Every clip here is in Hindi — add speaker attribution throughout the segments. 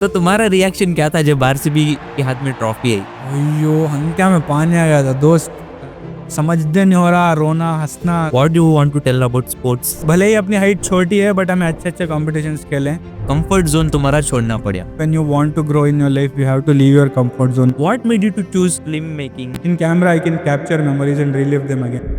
Speaker 1: तो तुम्हारा रिएक्शन क्या था जब आरसीबी के हाथ में ट्रॉफी आई?
Speaker 2: अयो हंका में पानी आ गया था दोस्त। समझते नहीं हो रहा, रोना हंसना।
Speaker 1: What do you want to tell about sports?
Speaker 2: भले ही अपनी हाइट छोटी है बट हमें अच्छे अच्छे कॉम्पिटिशन्स खेले।
Speaker 1: कंफर्ट जोन तुम्हारा छोड़ना पड़ा।
Speaker 2: When you want to grow in your life, you have to leave your comfort zone.
Speaker 1: What made you to choose film making?
Speaker 2: In camera, I can capture memories and relive them again.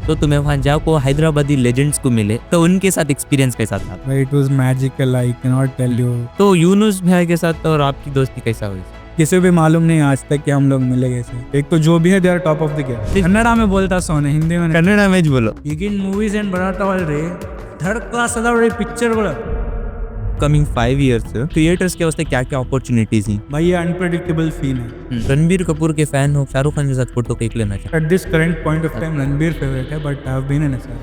Speaker 1: तो तुम्हें वहाँ जाको हैदराबादी लेजेंड्स को मिले तो उनके साथ एक्सपीरियंस कैसा था?
Speaker 2: It was magical. I cannot tell you.
Speaker 1: तो यूनुस भाई के साथ और आपकी दोस्ती कैसा हुई?
Speaker 2: किसी भी मालूम नहीं आज तक कि हम लोग मिले कैसे। एक तो जो भी है they are top of the game. Kannada में बोलता सोने, हिंदी में
Speaker 1: कन्नड़ा में बोलो।
Speaker 2: ಈಗಿನ ಮೂವೀಸ್ ಏನು ಬರತಾವಲ್ರಿ ಥರ್ಡ್ ಕ್ಲಾಸ್ ಅದಾವ್ರಿ ಪಿಕ್ಚರ್ಗಳು।
Speaker 1: कमिंग 5 years थिएटर्स के वास्ते क्या क्या अपॉर्चुनिटीज हैं?
Speaker 2: भाई ये अनप्रेडिक्टेबल सीन है।
Speaker 1: रणबीर कपूर के फैन हो, शाहरुख खान के साथ फोटो क्लिक लेना चाहिए।
Speaker 2: At this current point of time Ranbir favourite है but I have been in a sir.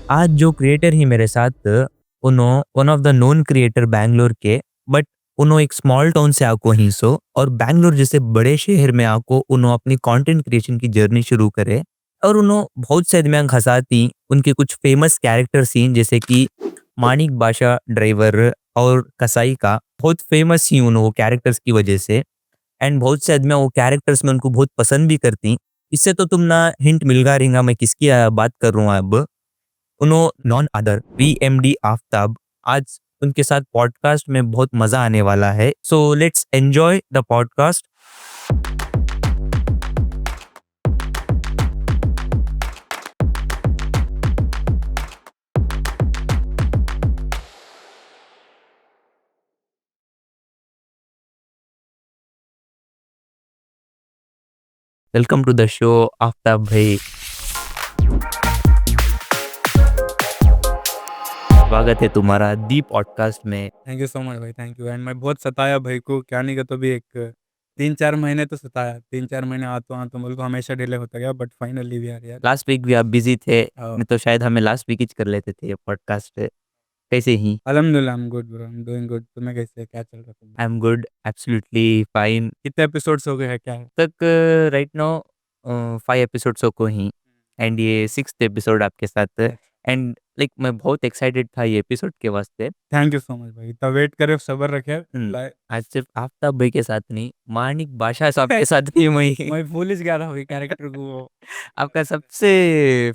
Speaker 1: आज जो क्रिएटर ही मेरे साथ उनो one of the known creator Bangalore के, बट उनो एक स्मॉल टाउन से आको ही सो और बैंगलोर जैसे बड़े शहर में आको उनो अपनी कंटेंट क्रिएशन की जर्नी शुरू करे और उनो बहुत से आदमी हंसाती उनके कुछ फेमस कैरेक्टर सीन जैसे कि मानिक बादशाह ड्राइवर और कसाई का बहुत फेमस ही उन वो कैरेक्टर्स की वजह से, एंड बहुत से आदमी वो कैरेक्टर्स में उनको बहुत पसंद भी करती। इससे तो तुम ना हिंट मिल गा रहेगा मैं किसकी बात कर रहा हूँ अब। उनो नॉन अदर VMD आफ्ताब। आज उनके साथ पॉडकास्ट में बहुत मजा आने वाला है, so let's enjoy the podcast. Welcome to the show Aftab भाई। स्वागत है तुम्हारा दी पॉडकास्ट में।
Speaker 2: थैंक यू सो मच भाई, थैंक यू। एंड मैं बहुत सताया भाई को, क्या नहीं कहता भी एक 3-4 महीने तो सताया। 3-4 महीने आता बोल को हमेशा डिले होता गया बट फाइनली वी आर यार।
Speaker 1: लास्ट वीक भी आप बिजी थे,
Speaker 2: हाँ।
Speaker 1: नहीं तो शायद हमें लास्ट वीक ही कर लेते थे ये पॉडकास्ट। कैसे ही?
Speaker 2: अल्हम्दुलिल्लाह I am good bro, I am doing good. तुम्हें कैसे है? क्या चल रहा है?
Speaker 1: I am good, absolutely fine.
Speaker 2: कितने एपिसोड्स हो गए हैं क्या है?
Speaker 1: तक राइट नाउ 5 एपिसोड्स को ही, एंड ये 6th एपिसोड आपके साथ। एंड लाइक मैं बहुत एक्साइटेड था ये एपिसोड के वास्ते।
Speaker 2: थैंक यू सो मच भाई, इतना वेट करे, सब्र रखे।
Speaker 1: आज सिर्फ आफ्ताब भाई के साथ नहीं, मानिक बादशाह साहब के साथ भी
Speaker 2: मैं भूल ही गया था भाई कैरेक्टर को। वो
Speaker 1: आपका सबसे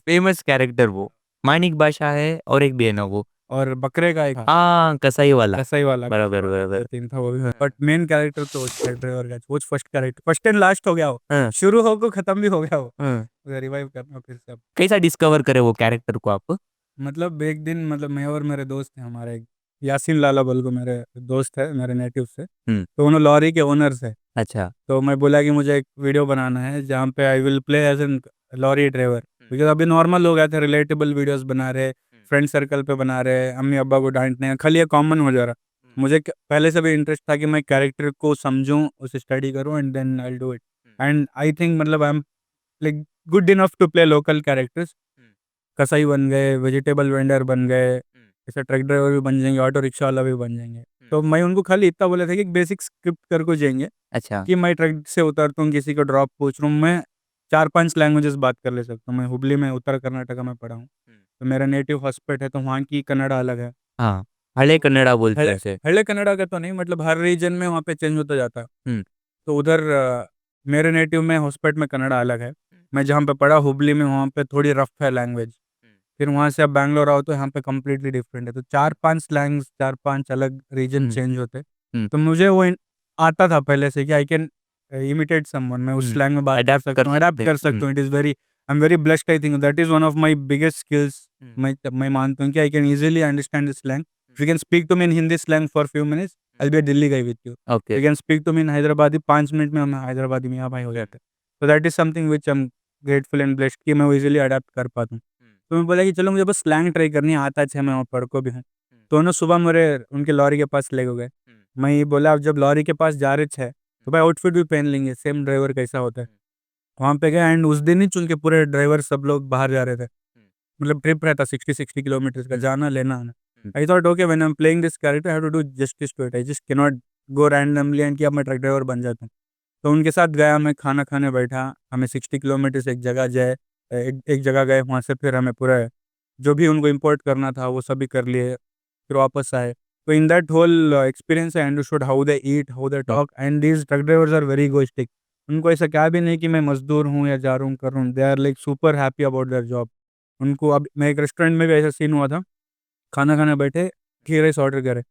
Speaker 1: फेमस कैरेक्टर वो मानिक बादशाह है और एक भी है ना वो,
Speaker 2: और बकरे का एक
Speaker 1: हाँ कसाई वाला।
Speaker 2: ऐसा वाला
Speaker 1: बराबर बराबर।
Speaker 2: तीन था वो भी। बट मेन कैरेक्टर तो ड्राइवर का वो first character, first and last हो गया वो।
Speaker 1: हाँ,
Speaker 2: शुरू हो को खत्म भी हो गया वो।
Speaker 1: हाँ।
Speaker 2: रिवाइव करना फिर से अब।
Speaker 1: कैसा डिस्कवर करे वो कैरेक्टर को आप?
Speaker 2: मतलब एक दिन, मतलब मैं और मेरे दोस्त हैं, हमारे एक यासीन लाला बोल को मेरे दोस्त है मेरे नेटिव से।
Speaker 1: हम्म।
Speaker 2: तो उन्होंने लॉरी के ओनर्स है।
Speaker 1: अच्छा।
Speaker 2: तो मैं बोला कि मुझे एक वीडियो बनाना है जहाँ पे I will play as an lorry driver. Because अभी नॉर्मल लोग आए थे, रिलेटेबल वीडियोस बना रहे, फ्रेंड सर्कल पे बना रहे, अम्मी अब्बा को डांटने, खाली ये कॉमन हो जा रहा। मुझे पहले से भी इंटरेस्ट था कि मैं कैरेक्टर को समझूं, उसे स्टडी करूं and then I do it. And I think मतलब I am like good enough to play local characters. कसाई बन गए, वेजिटेबल वेंडर बन गए, ऐसे ट्रक ड्राइवर भी बन जाएंगे, ऑटो रिक्शा वाला भी बन जाएंगे। तो मैं उनको खाली इतना बोला था कि बेसिक स्क्रिप्ट कर को जाएंगे
Speaker 1: अच्छा।
Speaker 2: कि मैं ट्रक से उतरता हूँ, किसी को ड्रॉप पूछ रहा हूँ, मैं 4-5 लैंग्वेजेस बात कर ले सकता हूँ। मैं हुबली में उत्तर कर्नाटका में पढ़ा हूँ, तो मेरा नेटिव हॉस्पिट है, तो वहाँ की कन्नड़ा अलग है।
Speaker 1: हाँ, हले कन्नड़ा बोलते हैं ऐसे।
Speaker 2: हल्ले कन्नड़ा का तो नहीं, मतलब हर रीजन में वहाँ पे चेंज होता जाता है।
Speaker 1: हम्म।
Speaker 2: तो उधर मेरे नेटिव में हॉस्पिट में कन्नड़ा अलग है। मैं जहाँ पे पढ़ा हुबली में, वहाँ पे थोड़ी रफ है लैंग्वेज। फिर वहाँ से अब बैंगलोर आओ तो यहाँ पे कम्प्लीटली डिफरेंट है। तो 4-5 स्लैंग्स, 4-5 अलग रीजन चेंज होते। तो मुझे वो आता था पहले से कि आई कैन इमिटेट समवन, मैं उस स्लैंग में बात कर सकता हूँ, अडैप्ट कर सकता हूँ। It is very, I am very blessed. I think that is one of my biggest skills. मैं मानता हूँ कि I can easily understand this slang. If you can speak to me in Hindi slang for few minutes, I will be Delhi guy with you.
Speaker 1: Okay.
Speaker 2: You can speak to me in Hyderabadi, 5 minute में हम हैदराबादी मियाँ भाई हो जाते। तो that is something which I am grateful and blessed कि मैं वो इजीली अडैप्ट कर पाता हूँ। तो मैं बोला कि चलो मुझे बस स्लैंग ट्राई करनी है, आता है, मैं वहाँ पढ़ को भी हूँ। तो उन्होंने सुबह मेरे उनके लॉरी के पास ले गए। मैं ये बोला, अब जब लॉरी के पास जा रहे थे तो भाई आउटफिट भी पहन लेंगे, सेम ड्राइवर कैसा होता है। वहाँ पे गए एंड उस दिन ही चुन के पूरे ड्राइवर सब लोग बाहर जा रहे थे। मतलब ट्रिप रहता 60 किलोमीटर का, जाना लेना आना। I thought okay when I am playing this character I have to do justice to it. I just can not go randomly and कि अब मैं ट्रक ड्राइवर बन जाता हूँ। तो उनके साथ गया, मैं खाना खाने बैठा, हमें 60 किलोमीटर से एक जगह जाए, एक जगह गए, वहाँ से फिर हमें पूरा जो भी उनको इम्पोर्ट करना था वो सभी कर लिए, फिर वापस आए। तो in that whole experience I understood how they eat, how they talk, and these truck drivers are very egoistic. उनको ऐसा क्या भी नहीं कि मैं मज़दूर हूँ या जा रहा हूँ, कर रहा हूँ। They are like super happy about their job. उनको अब मैं एक रेस्टोरेंट में भी ऐसा सीन हुआ था, खाना खाने बैठे, घी राइस ऑर्डर करे।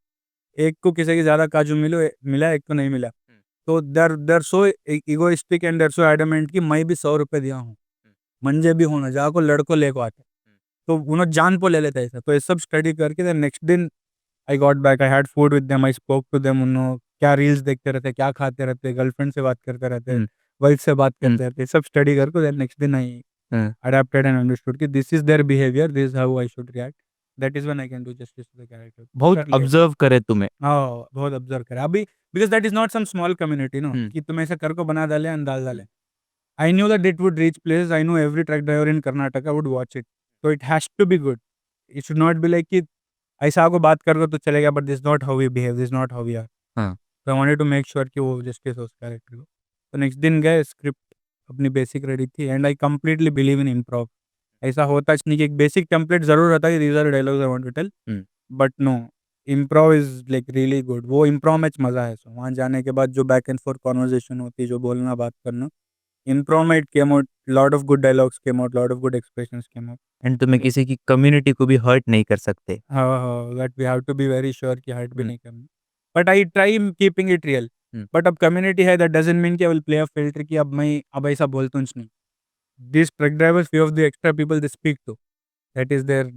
Speaker 2: एक को किसी की ज़्यादा काजू मिला, एक को नहीं मिला। तो they are so egoistic and they are so adamant कि मैं भी ₹100 दिया हूँ, मंजे भी होना, जाको लड़को लेको आते। तो उन्होंने जान पे ले लेते ऐसा। तो ये सब स्टडी करके देन नेक्स्ट दिन I got back, I had food with them, I spoke to them. उन्हों क्या रील्स देखते रहते, क्या खाते रहते, गर्लफ्रेंड से बात करते रहते, वाइफ से बात करते रहते, सब स्टडी करके देन नेक्स्ट दिन आई adapted and understood कि this is their behavior, this is how I should react. That is when I can do justice to the character.
Speaker 1: बहुत
Speaker 2: कर लिया।
Speaker 1: ऑब्जर्व करे तुम्हें।
Speaker 2: हाँ, बहुत ऑब्जर्व करा अभी, because that is not some small community, no, कि तुम ऐसा कर को बना डाले and डाल डाले। I knew that it would reach places. I know every truck driver in Karnataka would watch it. So it has to be good. It should not be like कि ऐसा आपको बात कर तो चलेगा, but this is not how we behave, this is not how we are.
Speaker 1: हाँ।
Speaker 2: So I wanted to make sure कि वो justice हो उस character को। तो नेक्स्ट दिन गए, स्क्रिप्ट अपनी बेसिक रेडी थी, and I completely believe in improv. ऐसा होता नहीं कि एक बेसिक टेम्पलेट ज़रूर रहता है कि these are dialogues I want to tell, but no, improv is like really good. वो इम्प्रोव में मज़ा है। सो वहाँ जाने के बाद जो बैक एंड फोर्थ कॉन्वर्जेशन होती है, जो बोलना, बात करना, इम्प्रोव में it came out, lot of good dialogues came out, lot of good expressions came out.
Speaker 1: And तुम्हें किसी की कम्युनिटी को भी हर्ट नहीं कर सकते।
Speaker 2: हाँ, हाँ, that we have to be very sure कि हर्ट भी नहीं करना। But I try keeping it real. But अब कम्युनिटी है, दैट डजंट मीन कि I will play a filter कि अब ऐसा बोलता हूँ नहीं। These truck drivers, few of the extra people they speak to, that is their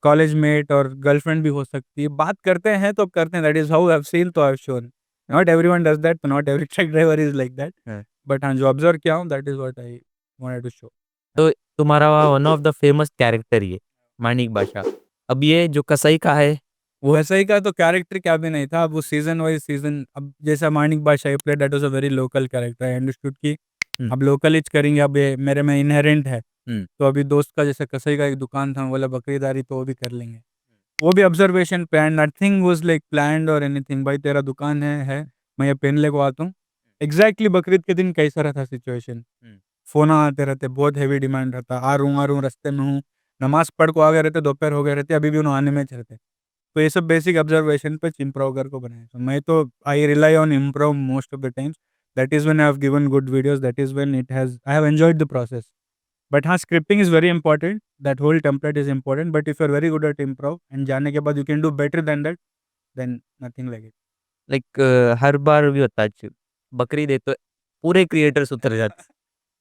Speaker 2: college mate और गर्लफ्रेंड भी हो सकती है। बात करते हैं तो करते हैं, that is how I've seen, तो I've shown. Not everyone does that, not every truck driver is like that.
Speaker 1: हाँ।
Speaker 2: But हाँ, जो ऑब्जर्व किया हूँ, that is what I wanted to show.
Speaker 1: तो तुम्हारा one of the famous character ये मानिक बादशाह। अब ये जो कसाई का है,
Speaker 2: वो ऐसा ही का तो कैरेक्टर क्या भी नहीं था। अब वो सीजन वाइज सीजन, अब जैसा मानिक बादशाह play, that was a very local character. I understood कि अब लोकल इच करेंगे, अब ये मेरे में इनहेरेंट है। तो अभी दोस्त का जैसे कसाई का एक दुकान था, बोला बकरीदारी, तो वो भी कर लेंगे। वो भी ऑब्जर्वेशन पे, नथिंग वाज लाइक प्लान्ड और एनीथिंग। भाई तेरा दुकान है, मैं ये पेन लेको आता हूँ। एग्जैक्टली बकरीद के दिन कैसा रहता सिचुएशन, फ़ोन आते रहते, बहुत हेवी डिमांड रहता। आ रहा हूँ, रास्ते में हूँ, नमाज़ पढ़ को आ गए रहते, दोपहर हो गए रहते, अभी भी उन्होंने आने में रहते। तो ये सब बेसिक ऑब्जर्वेशन पे इम्प्रोव कर को बनाए। तो मैं तो I rely on improv most of the times. That is when I have given good videos, that is when it has I have enjoyed the process. But हाँ, scripting is very important, that whole template is important, but if you are very good at improv and जाने के बाद you can do better than that, then nothing like it.
Speaker 1: Like हर बार भी होता है, बकरीद है तो पूरे क्रिएटर्स उतर जाते,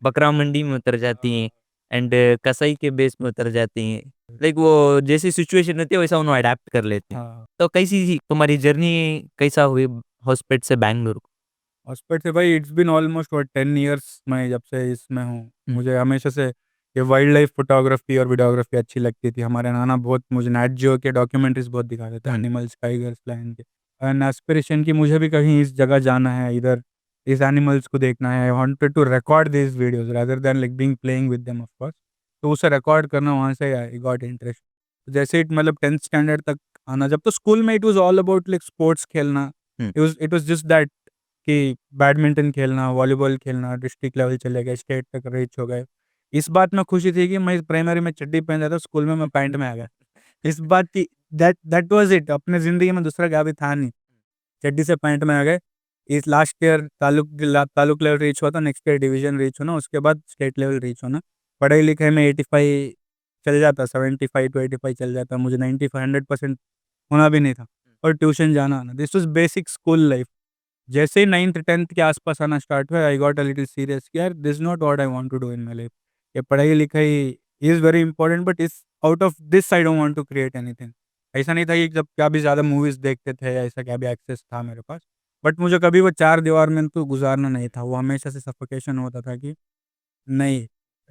Speaker 1: बकरा मंडी में उतर जाती हैं, एंड कसाई के बेस में उतर जाती हैं। लाइक वो जैसी सिचुएशन रहती है वैसा उन्होंने अडेप्ट कर लेते हैं।
Speaker 2: हाँ,
Speaker 1: तो कैसी तुम्हारी जर्नी कैसा हुई हॉस्पिटल से बैंगलोर को?
Speaker 2: हॉस्पिटल से भाई इट्स बीन ऑलमोस्ट 10 ईयर्स मैं जब से इसमें हूँ। मुझे हमेशा से ये वाइल्ड लाइफ फोटोग्राफी और वीडियोग्राफी अच्छी लगती थी। हमारे नाना बहुत मुझे नेट जियो के डॉक्यूमेंट्रीज बहुत दिखाते थे, एनिमल्स, टाइगर्स, लायन के। एंड एस्पिरेशन की मुझे भी कहीं इस जगह जाना है, इधर इस एनिमल्स को देखना है। I wanted to record this videos rather than like being playing with them of course. तो उसे रिकॉर्ड करना, वहाँ से आई गॉट इंटरेस्ट। जैसे इट मतलब 10th स्टैंडर्ड तक आना, जब तो स्कूल में it was all about like sports खेलना। इट वाज जस्ट दैट कि बैडमिंटन खेलना, वॉलीबॉल खेलना, डिस्ट्रिक्ट लेवल चले गए, स्टेट तक रीच हो गए। इस बात में खुशी थी कि मैं प्राइमरी में चड्डी पहनता था, स्कूल में मैं पैंट में आ गया। इस बात की दैट दैट वाज़ इट। अपने ज़िंदगी में दूसरा क्या भी था नहीं। चड्डी से पैंट में आ गए। इस last year taluk level reach हुआ था, नेक्स्ट ईयर डिवीज़न रीच होना, उसके बाद स्टेट लेवल रीच होना। पढ़ाई-लिखाई में 85 चल जाता, 75 टू 85 चल जाता। मुझे 95 100% होना भी नहीं था, और ट्यूशन जाना-आना। This was basic school life. जैसे ही 9th 10th के आसपास आना स्टार्ट हुआ, I got a little serious कि यार this is not what I want to do in my life. ये पढ़ाई-लिखाई is very important, but is out of this I don't want to create anything. ऐसा नहीं था कि जब क्या भी ज़्यादा मूवीज़ देखते थे या ऐसा क्या भी एक्सेस था मेरे पास, बट मुझे कभी वो चार दीवार में तो गुज़ारना नहीं था। वो हमेशा से सफोकेशन होता था कि नहीं,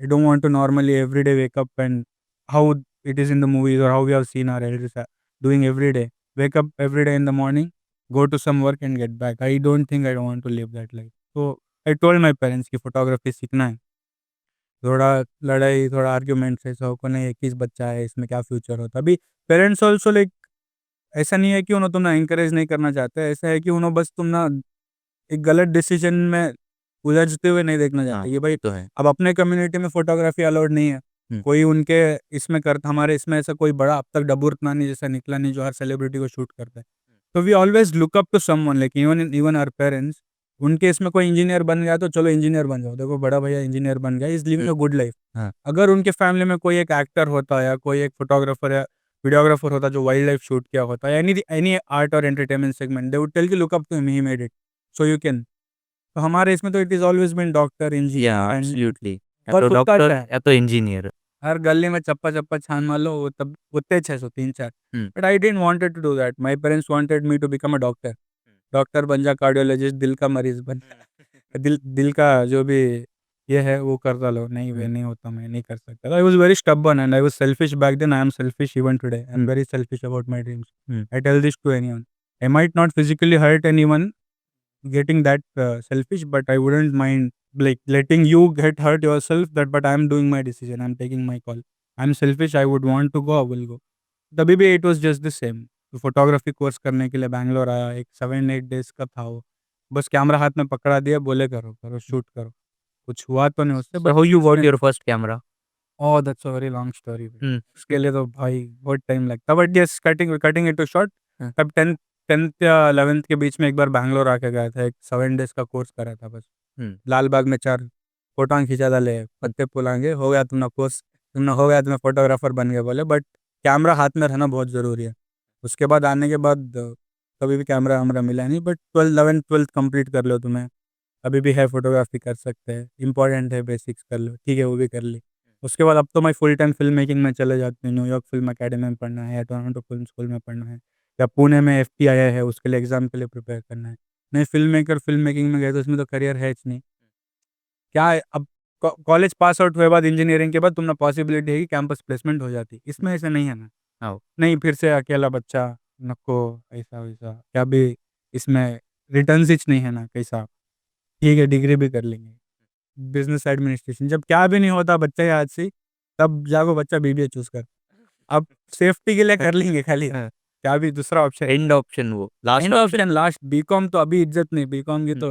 Speaker 2: I don't want to normally everyday wake up and how it is in the movies और how we have seen our elders doing everyday. Wake up everyday in the morning, go to some work and get back. I don't think I don't want to live that life. So I told my parents कि फोटोग्राफी सीखना है। थोड़ा लड़ाई, थोड़ा आर्ग्यूमेंट्स, ऐसा हो को नहीं, 21 बच्चा है, इसमें क्या फ्यूचर होता। अभी पेरेंट्स ऑल्सो लाइक ऐसा नहीं है कि उन्हें तुम ना इंकरेज नहीं करना चाहते, ऐसा है कि उन्हें बस तुम ना एक गलत डिसीजन में उलझते हुए नहीं देखना चाहते। ये भाई
Speaker 1: तो है।
Speaker 2: अब अपने कम्युनिटी में फोटोग्राफी अलाउड नहीं है। कोई उनके इसमें करता, हमारे इसमें ऐसा कोई बड़ा अब तक डबूर नहीं जैसा निकला नहीं जो हर सेलिब्रिटी को शूट करता है। तो we always look up to someone, like even our parents. उनके इसमें कोई इंजीनियर बन गया तो चलो इंजीनियर बन जाओ, देखो बड़ा भैया इंजीनियर बन गया, is living a good life.
Speaker 1: हाँ।
Speaker 2: अगर उनके फैमिली में कोई एक एक्टर होता या कोई एक फोटोग्राफर या वीडियोग्राफर होता जो वाइल्ड लाइफ शूट किया होता, या एनी आर्ट और entertainment segment, they would tell कि look up to him, he made it, so you can. तो हमारे इसमें तो it is always been doctor,
Speaker 1: या
Speaker 2: इंजीनियर एंड
Speaker 1: एब्सोल्युटली, या
Speaker 2: और
Speaker 1: तो
Speaker 2: खुद का
Speaker 1: डॉक्टर
Speaker 2: क्या है,
Speaker 1: या तो इंजीनियर।
Speaker 2: हर गली में चप्पा चप्पा छान मार लो, वो तब उतने 600 3-4।
Speaker 1: हम्म।
Speaker 2: But I didn't wanted to do that, my parents wanted me to become a doctor. Doctor बन जा, कार्डियोलॉजिस्ट, दिल का मरीज बन, दिल का जो भी ये है वो करता लो। नहीं वे नहीं होता, मैं नहीं कर सकता। I was very stubborn and I was selfish back then, I am selfish even today, I am very selfish about my dreams. I tell this to anyone, I might not physically hurt anyone getting that selfish, but I wouldn't mind like letting you get hurt yourself, that but I'm doing my decision, I'm taking my call, I'm selfish, I would want to go, I will go। तभी भी it was just the same। तो फोटोग्राफी कोर्स करने के लिए बैंगलोर आया, एक 7-8 days का था वो। बस कैमरा हाथ में पकड़ा दिया, बोले करो करो शूट करो। कुछ हुआ तो नहीं उससे,
Speaker 1: So
Speaker 2: but
Speaker 1: how you got your first camera?
Speaker 2: Oh that's a very long story.
Speaker 1: Hmm.
Speaker 2: उसके लिए तो भाई बहुत टाइम लगता, but yes cutting cutting it too short.
Speaker 1: हाँ।
Speaker 2: तब 10th या 11th के बीच में एक बार बैंगलोर आके गया था, एक 7 days का कोर्स करा था बस।
Speaker 1: हम्म।
Speaker 2: लाल बाग में 4 फोटो खींचा डाले, पत्ते पुलांगे, हो गया तुम्हारा कोर्स, तुमने हो गया, तुम्हें फोटोग्राफर बन गए बोले। बट कैमरा हाथ में रहना बहुत ज़रूरी है। उसके बाद आने के बाद कभी भी कैमरा हमारा मिला नहीं, बट 11th 12th कंप्लीट कर लो, तुम्हें अभी भी है फोटोग्राफी कर सकते हैं, इंपॉर्टेंट है, बेसिक्स कर लो, ठीक है वो भी कर ली। उसके बाद अब तो मैं फुल टाइम फिल्म मेकिंग में चले जाती हूँ। न्यूयॉर्क फिल्म अकेडमी में पढ़ना है, या टोरंटो फिल्म स्कूल में पढ़ना है, या पुणे में FTII है, उसके लिए एग्जाम के लिए प्रिपेयर करना है। नहीं फिल्म मेकिंग में गए तो उसमें तो करियर है नहीं। क्या है अब, कॉलेज पास आउट हुए बाद इंजीनियरिंग के बाद तुमने पॉसिबिलिटी है कि कैंपस प्लेसमेंट हो जाती, इसमें ऐसा नहीं है ना।
Speaker 1: हाँ।
Speaker 2: नहीं फिर से अकेला बच्चा, नको ऐसा वैसा क्या भी, इसमें रिटर्न नहीं है ना कैसा। ठीक है डिग्री भी कर लेंगे, बिजनेस एडमिनिस्ट्रेशन, जब क्या भी नहीं होता बच्चा ही आज से, तब जाको बच्चा BBA चूज कर। अब सेफ्टी के लिए कर लेंगे खाली,
Speaker 1: हाँ।
Speaker 2: क्या भी दूसरा ऑप्शन,
Speaker 1: एंड ऑप्शन, वो last
Speaker 2: end option last. B Com तो अभी इज्जत नहीं, बीकॉम की तो,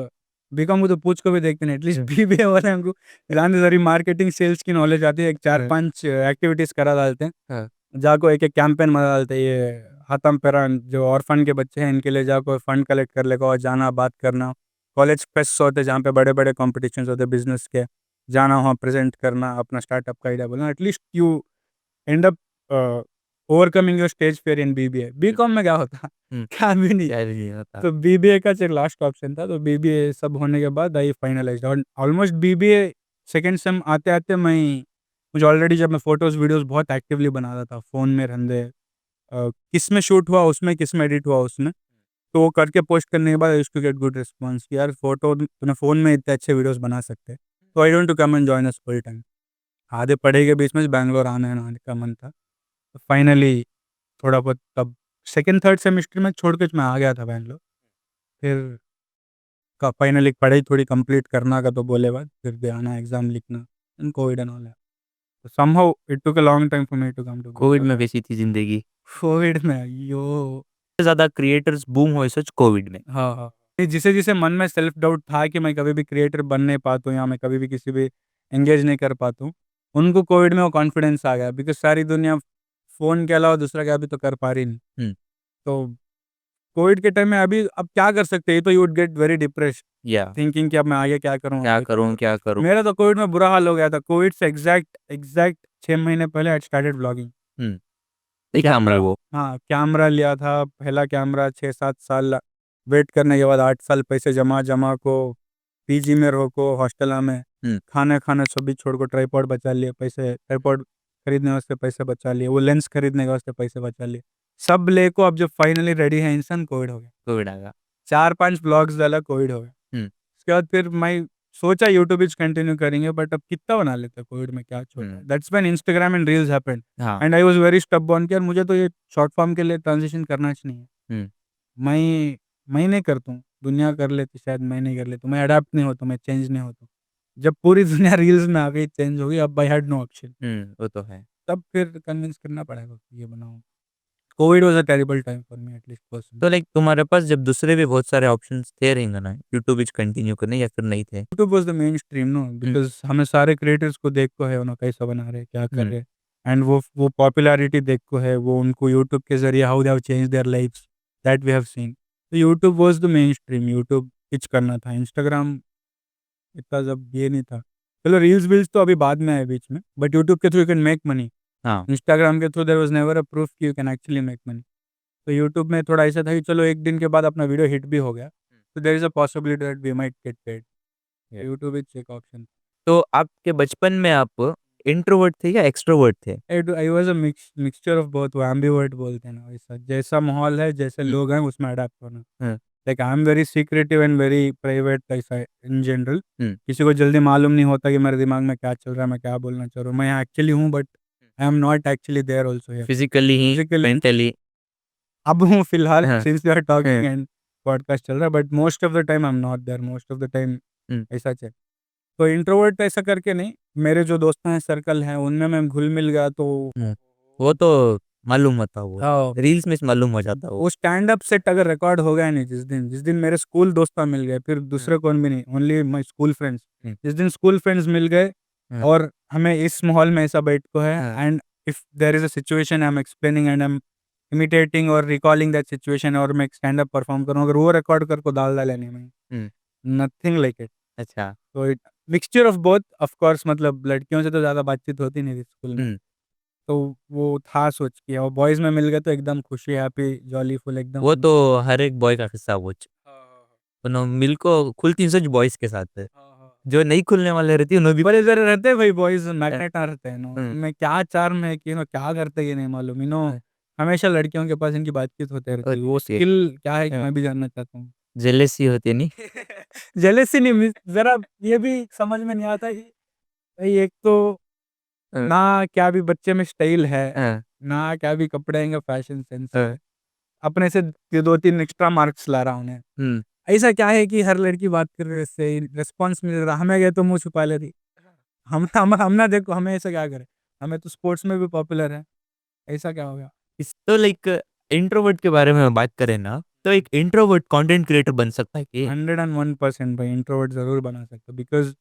Speaker 2: बीकॉम को तो पूछ को भी देखते नहीं, एटलीस्ट BBA वाले हमको जाने सारी मार्केटिंग सेल्स की नॉलेज आती है, एक 4-5 एक्टिविटीज करा डालते हैं।
Speaker 1: हाँ।
Speaker 2: जाको एक एक कैंपेन बना डालते हैं, ये हाथम पेरान जो ऑर्फन के बच्चे हैं इनके लिए जाको फंड कलेक्ट कर लेगा और जाना बात करना। कॉलेज फेस्ट होते हैं जहाँ पे बड़े बड़े कॉम्पिटिशन होते हैं बिजनेस के, जाना वहाँ प्रेजेंट करना, अपना स्टार्टअप का आइडिया बोलना, at least you end up overcoming your stage fear in BBA। B Com में क्या होता क्या भी नहीं।
Speaker 1: क्या नहीं होता।
Speaker 2: तो BBA का एक लास्ट ऑप्शन था, तो BBA सब होने के बाद आई फाइनलाइज्ड, और ऑलमोस्ट BBA सेकेंड सेम आते आते मैं, मुझे ऑलरेडी जब मैं फोटोज वीडियोस बहुत एक्टिवली बनाता था फ़ोन में रंदे, किस में शूट हुआ उसमें, किस में एडिट हुआ उसमें, तो वो करके पोस्ट करने के बाद I used to get good response कि यार फोटो तूने फ़ोन में इतने अच्छे वीडियोस बना सकते हैं, तो I don't to come and join us full time. आधे पढ़ाई के बीच में बैंगलोर आने का मन था, तो फाइनली थोड़ा बहुत तब सेकंड थर्ड सेमेस्टर में छोड़ के मैं आ गया था बैंगलोर। फिर का फाइनली पढ़ाई थोड़ी कंप्लीट करना का तो बोले बाद, फिर दे आना एग्ज़ाम लिखना, एंड कोविड एंड ऑल। तो somehow it took a long time for me to come to
Speaker 1: covid में कैसी थी जिंदगी?
Speaker 2: कोविड में यो,
Speaker 1: ज्यादा क्रिएटर्स बूम हुए सच कोविड में।
Speaker 2: हाँ, हाँ। नहीं, जिसे मन में सेल्फ डाउट था कि मैं कभी भी क्रिएटर बन नहीं पाता हूँ या मैं कभी भी किसी भी एंगेज नहीं कर पाता हूँ, उनको कोविड में वो कॉन्फिडेंस आ गया, बिकॉज़ सारी दुनिया फ़ोन के अलावा दूसरा क्या भी तो कर पा रही नहीं।
Speaker 1: हम्म।
Speaker 2: तो कोविड के टाइम में अभी अब क्या कर सकते हैं, ये तो you would get very depressed
Speaker 1: या
Speaker 2: थिंकिंग कि अब मैं आगे क्या करूँ,
Speaker 1: क्या
Speaker 2: आगे क्या
Speaker 1: करूं
Speaker 2: करूँ।
Speaker 1: क्या करूं।
Speaker 2: मेरा तो कोविड में बुरा हाल हो गया था। कोविड से एग्ज़ैक्ट 6 महीने पहले आई स्टार्टेड व्लॉगिंग।
Speaker 1: देखा हमरा वो।
Speaker 2: हाँ, कैमरा लिया था, पहला कैमरा 6-7 साल वेट करने के बाद 8 साल पैसे जमा को पीजी में रहो को हॉस्टल में, खाना सभी छोड़ को ट्राइपॉड बचा लिए पैसे, ट्राइपॉड खरीदने वास्ते पैसे बचा लिए, वो लेंस खरीदने के वास्ते पैसे बचा लिए, सब ले को अब जब फाइनली रेडी है इंसान, कोविड हो गया।
Speaker 1: कोविड आ गया।
Speaker 2: 4-5 ब्लॉग्स डाला, कोविड हो गया। उसके बाद फिर मैं सोचा यूट्यूब इच कंटिन्यू करेंगे, बट अब कितना बना लेते हैं कोविड में, क्या छोटा है। That's when Instagram and reels happened,
Speaker 1: हाँ।
Speaker 2: एंड आई वाज वेरी स्टबबॉर्न कि यार मुझे तो ये शॉर्ट फॉर्म के लिए ट्रांजिशन करना ही नहीं है। मैं नहीं करता हूँ, दुनिया कर लेती शायद, मैं नहीं कर लेता, मैं अडाप्ट नहीं होता, मैं चेंज नहीं होता। जब पूरी दुनिया रील्स में आ गई, चेंज हो गई, अब आई हैड नो ऑप्शन।
Speaker 1: वो तो है।
Speaker 2: तब फिर कन्विंस करना पड़ेगा कि ये बनाऊँ। Covid was a terrible time for me at least personally.
Speaker 1: तो लाइक तुम्हारे पास जब दूसरे भी बहुत सारे ऑप्शंस थे रहेंगे ना यूट्यूब इच कंटिन्यू करने, या फिर नहीं थे?
Speaker 2: YouTube was the main stream no, because हमें सारे क्रिएटर्स को देख को है उन्होंने कैसा बना रहे, क्या कर रहे, एंड वो पॉपुलैरिटी देख को है, वो उनको यूट्यूब के ज़रिए how they have changed their lives, that we have seen. So YouTube was the mainstream. YouTube pitch करना था. Instagram इतना जब ये नहीं था. चलो रील्स वील्स तो अभी बाद में आए बीच में, बट यूट्यूब के through you can make money.
Speaker 1: हाँ
Speaker 2: इंस्टाग्राम के through there was never a proof कि you can actually make money. तो यूट्यूब में थोड़ा ऐसा था कि चलो एक दिन के बाद अपना वीडियो हिट भी हो गया, तो there is a possibility that we might get paid. YouTube is एक ऑप्शन.
Speaker 1: तो आपके बचपन में आप इंट्रोवर्ट थे या एक्सट्रोवर्ट थे?
Speaker 2: I was a mixture of both. वो एम्बिवर्ट बोलते हैं ना वैसा. जैसा माहौल है, जैसे लोग हैं, उसमें अडैप्ट होना.
Speaker 1: हाँ,
Speaker 2: like I am very secretive and very private ऐसा इन जनरल.
Speaker 1: हम्म,
Speaker 2: किसी को जल्दी मालूम नहीं होता कि मेरे दिमाग में क्या चल रहा है, मैं क्या बोलना चाह रहा हूँ. मैं यहाँ एक्चुअली हूँ, but I am not actually there also here.
Speaker 1: Physically ही
Speaker 2: फिजिकली
Speaker 1: मेंटली?
Speaker 2: अब हूँ फिलहाल,
Speaker 1: हाँ,
Speaker 2: सिंस वी आर टॉकिंग
Speaker 1: हाँ,
Speaker 2: एंड पॉडकास्ट चल रहा है, but most of the time I am not there. Most of the time
Speaker 1: hmm,
Speaker 2: ऐसा चल. तो इंट्रोवर्ट ऐसा करके नहीं, मेरे जो दोस्त हैं, सर्कल हैं, उनमें मैं घुल मिल गया. तो
Speaker 1: हाँ। वो तो मालूम होता, वो
Speaker 2: हाँ,
Speaker 1: रील्स में मालूम हो जाता वो।
Speaker 2: वो स्टैंड अप सेट अगर रिकॉर्ड हो गया नहीं, जिस दिन मेरे स्कूल दोस्त मिल गए, फिर दूसरे कौन भी नहीं, ओनली माय स्कूल फ्रेंड्स.
Speaker 1: हम्म,
Speaker 2: जिस दिन स्कूल फ्रेंड्स मिल गए
Speaker 1: हाँ,
Speaker 2: और हमें इस माहौल में ऐसा बैठ को है,
Speaker 1: हाँ,
Speaker 2: and if there is a situation I am explaining and I am imitating और रिकॉलिंग दैट सिचुएशन, और मैं स्टैंड अप परफॉर्म करूँ, अगर वो रिकॉर्ड कर को डाल नहीं में,
Speaker 1: हम्म,
Speaker 2: नथिंग लाइक इट.
Speaker 1: अच्छा,
Speaker 2: तो it mixture of both. Of course मतलब लड़कियों से तो ज़्यादा बातचीत होती नहीं थी स्कूल में,
Speaker 1: हम्म,
Speaker 2: तो वो था सोच के. और बॉयज़ में मिल गए तो एकदम खुशी, हैप्पी, जॉली, फुल एकदम.
Speaker 1: वो तो हर एक बॉय का किस्सा वो उन्होंने मिल को खुलती सच बॉयज के साथ है।
Speaker 2: हाँ.
Speaker 1: जो नहीं खुलने वाले रहती उन्होंने भी
Speaker 2: पर इधर रहते हैं भाई बॉयज़, मैग्नेट रहते हैं नो.
Speaker 1: हम्म,
Speaker 2: इनमें क्या चार्म है कि नो क्या करते हैं ये नहीं मालूम.
Speaker 1: हाँ,
Speaker 2: हमेशा लड़कियों के पास इनकी बातचीत होते रहती है. वो
Speaker 1: होती है,
Speaker 2: स्किल क्या है कि
Speaker 1: हाँ,
Speaker 2: मैं भी जानना चाहता हूँ.
Speaker 1: जेलेसी होती है नहीं?
Speaker 2: जेलसी नहीं, ज़रा ये भी समझ में नहीं आता कि भाई एक तो
Speaker 1: हाँ,
Speaker 2: ना क्या भी बच्चे में स्टाइल है,
Speaker 1: हाँ,
Speaker 2: ना क्या भी कपड़े हैं, फैशन सेंस
Speaker 1: हाँ,
Speaker 2: है. अपने से 2-3 एक्स्ट्रा मार्क्स ला रहा हूँ उन्हें.
Speaker 1: हम्म,
Speaker 2: ऐसा क्या है कि हर लड़की बात कर रही है, इससे रिस्पॉन्स मिल रहा, हमें गए तो मुँह छुपा ले रही. हम ना देखो हमें ऐसा क्या करें, हमें तो स्पोर्ट्स में भी पॉपुलर है, ऐसा क्या हो गया?
Speaker 1: इस तो लाइक इंट्रोवर्ट के बारे में बात करें ना, तो एक इंट्रोवर्ट कंटेंट क्रिएटर बन सकता है कि?
Speaker 2: 101% भाई इंट्रोवर्ट ज़रूर बना सकते हो, बिकॉज़